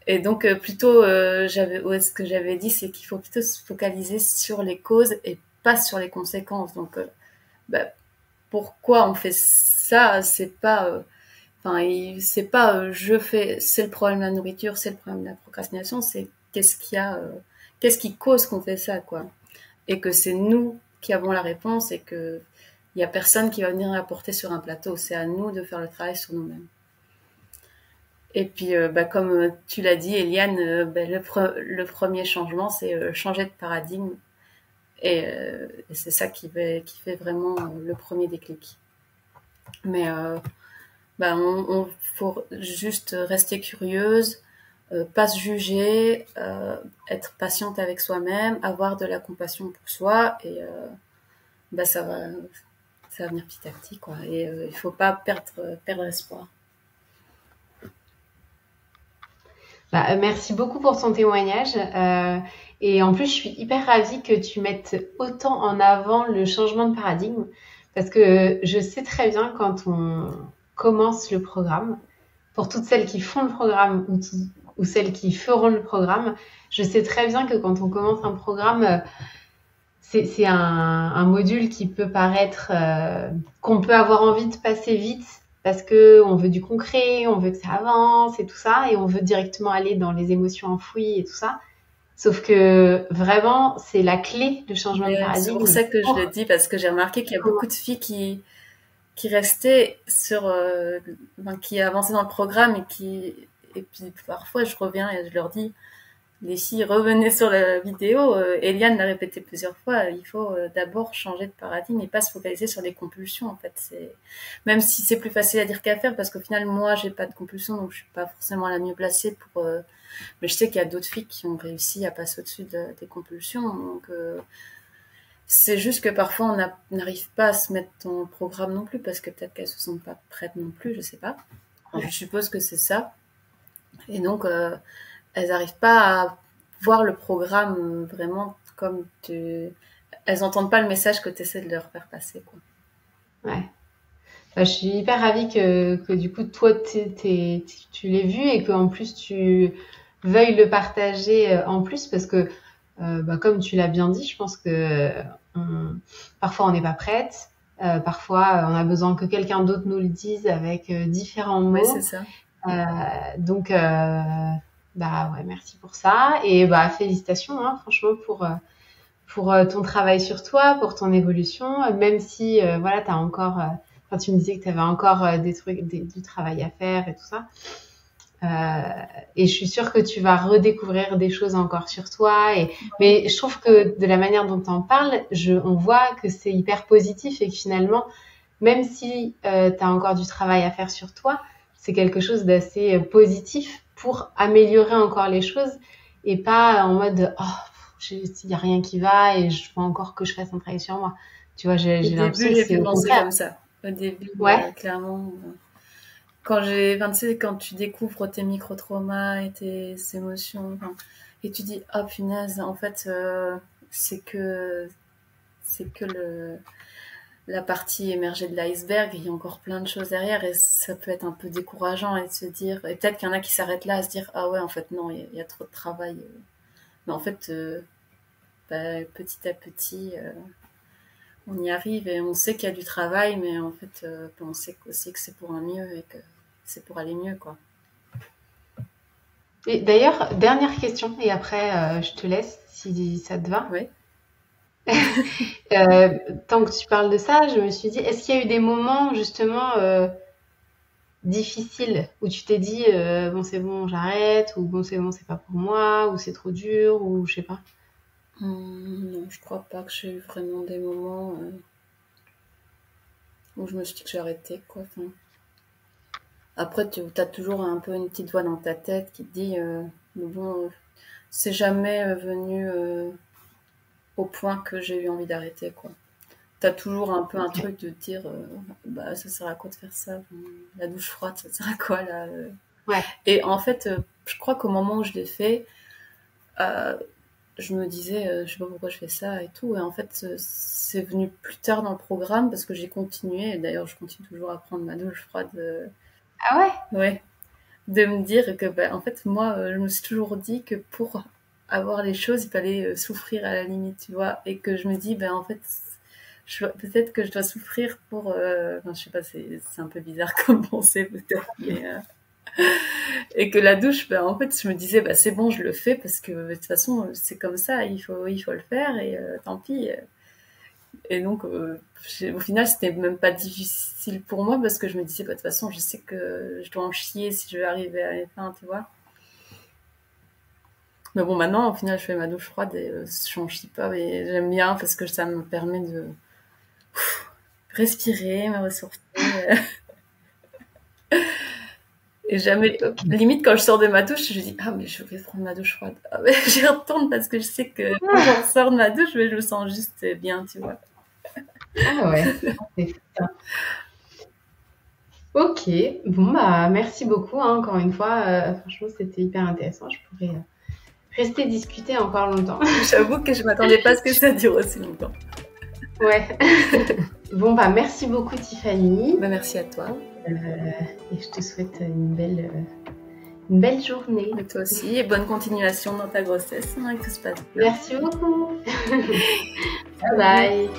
Et donc, plutôt, ce que j'avais dit, c'est qu'il faut plutôt se focaliser sur les causes et pas sur les conséquences. Donc, bah, pourquoi on fait ça? C'est pas, c'est pas, c'est le problème de la nourriture, c'est le problème de la procrastination, c'est qu'est-ce qui cause qu'on fait ça, quoi. Et que c'est nous qui avons la réponse et que il y a personne qui va venir l'apporter sur un plateau. C'est à nous de faire le travail sur nous-mêmes. Et puis, comme tu l'as dit, Eliane, le premier changement, c'est changer de paradigme. Et c'est ça qui fait vraiment le premier déclic. Mais faut juste rester curieuse, pas se juger, être patiente avec soi-même, avoir de la compassion pour soi, et ça va venir petit à petit, quoi. Et il faut pas perdre espoir. Merci beaucoup pour ton témoignage. Et en plus, je suis hyper ravie que tu mettes autant en avant le changement de paradigme parce que je sais très bien quand on commence le programme, pour toutes celles qui font le programme ou celles qui feront le programme, je sais très bien que quand on commence un programme, c'est un module qui peut paraître, qu'on peut avoir envie de passer vite parce que on veut du concret, on veut que ça avance et tout ça, et on veut directement aller dans les émotions enfouies et tout ça. Sauf que vraiment, c'est la clé de changement de C'est pour paradigme. ça que je le dis, parce que j'ai remarqué qu'il y a beaucoup de filles qui restaient qui avançaient dans le programme et puis parfois je reviens et je leur dis, les filles, revenaient sur la vidéo. Eliane l'a répété plusieurs fois. Il faut d'abord changer de paradigme et pas se focaliser sur les compulsions. En fait, même si c'est plus facile à dire qu'à faire, parce qu'au final, moi, j'ai pas de compulsion, donc je suis pas forcément la mieux placée pour. Mais je sais qu'il y a d'autres filles qui ont réussi à passer au-dessus des compulsions. Donc, c'est juste que parfois, on n'arrive pas à se mettre en programme non plus, parce que peut-être qu'elles se sentent pas prêtes non plus. Je sais pas. Enfin, je suppose que c'est ça. Et donc, elles n'arrivent pas à voir le programme vraiment comme tu. Elles n'entendent pas le message que tu essaies de leur faire passer, quoi. Ouais. Je suis hyper ravie que du coup, toi, tu l'aies vu et qu'en plus, tu veuilles le partager en plus parce que, comme tu l'as bien dit, je pense que parfois on n'est pas prête, parfois on a besoin que quelqu'un d'autre nous le dise avec différents Oui, c'est mots. ça. Donc, ouais, merci pour ça et félicitations, hein, franchement, pour ton travail sur toi, pour ton évolution, même si voilà, t'as encore, tu me disais que tu avais encore des trucs, du travail à faire et tout ça. Et je suis sûre que tu vas redécouvrir des choses encore sur toi. Mais je trouve que de la manière dont tu en parles, on voit que c'est hyper positif et que finalement, même si tu as encore du travail à faire sur toi, c'est quelque chose d'assez positif pour améliorer encore les choses et pas en mode il n'y a rien qui va et je veux encore que je fasse un travail sur moi. Tu vois, j'ai Au l'impression début, que j'ai c'est pu au penser contraire. comme ça. Au début, Ouais, clairement. Tu sais, quand tu découvres tes micro-traumas et tes émotions, et tu dis, oh punaise, en fait, c'est que, c'est que la partie émergée de l'iceberg, il y a encore plein de choses derrière et ça peut être un peu décourageant et de se dire, et peut-être qu'il y en a qui s'arrêtent là à se dire, ah ouais, en fait, non, il y a trop de travail. Mais en fait, petit à petit, on y arrive et on sait qu'il y a du travail, mais en fait, on sait aussi que c'est pour un mieux et que c'est pour aller mieux, quoi. et d'ailleurs, dernière question, et après je te laisse si ça te va. Oui. Euh, Tant que tu parles de ça, je me suis dit, est-ce qu'il y a eu des moments justement difficiles où tu t'es dit, bon c'est bon, j'arrête, ou bon c'est pas pour moi, ou c'est trop dur, ou je sais pas. Non, je crois pas que j'ai eu vraiment des moments où je me suis dit que j'arrêtais, quoi. Enfin, après, tu as toujours un peu une petite voix dans ta tête qui te dit, mais bon, c'est jamais venu au point que j'ai eu envie d'arrêter, quoi. t'as toujours un peu un truc de te dire, bah, ça sert à quoi de faire ça? La douche froide, ça sert à quoi, là? Ouais. Et en fait, je crois qu'au moment où je l'ai fait, je me disais, je sais pas pourquoi je fais ça et tout. Et en fait, c'est venu plus tard dans le programme parce que j'ai continué. Et d'ailleurs, je continue toujours à prendre ma douche froide. Ah ouais? Ouais. De me dire que, bah, en fait, moi, je me suis toujours dit que pour avoir les choses, il fallait souffrir à la limite, tu vois. Et que je me dis, ben, en fait, peut-être que je dois souffrir pour. Enfin, je sais pas, c'est un peu bizarre comme pensée, peut-être. Mais, et que la douche, ben, en fait, je me disais, bah, c'est bon, je le fais parce que de toute façon, c'est comme ça, il faut le faire et tant pis. Et donc, au final, c'était même pas difficile pour moi parce que je me disais, bah, de toute façon, je sais que je dois en chier si je veux arriver à la fin, tu vois. Mais bon, maintenant, au final, je fais ma douche froide et j'en chie pas, mais j'aime bien parce que ça me permet de respirer, me ressourcer. Et jamais, Ok. limite, quand je sors de ma douche, je dis, ah, mais je vais prendre ma douche froide. Ah, mais j'y retourne parce que je sais que quand je ressors de ma douche, mais je me sens juste bien, tu vois. Ah ouais. C'est ça. Ok. Bon, bah, merci beaucoup, hein, encore une fois. Franchement, c'était hyper intéressant. Je pourrais rester discuter encore longtemps. J'avoue que je m'attendais pas à ce que ça dure aussi longtemps. Ouais. Bon, bah, merci beaucoup, Tiffany. Bah, merci à toi. Et je te souhaite une belle journée. Et toi aussi. Et bonne continuation dans ta grossesse, hein, que tout se passe bien. Merci beaucoup. Bye bye.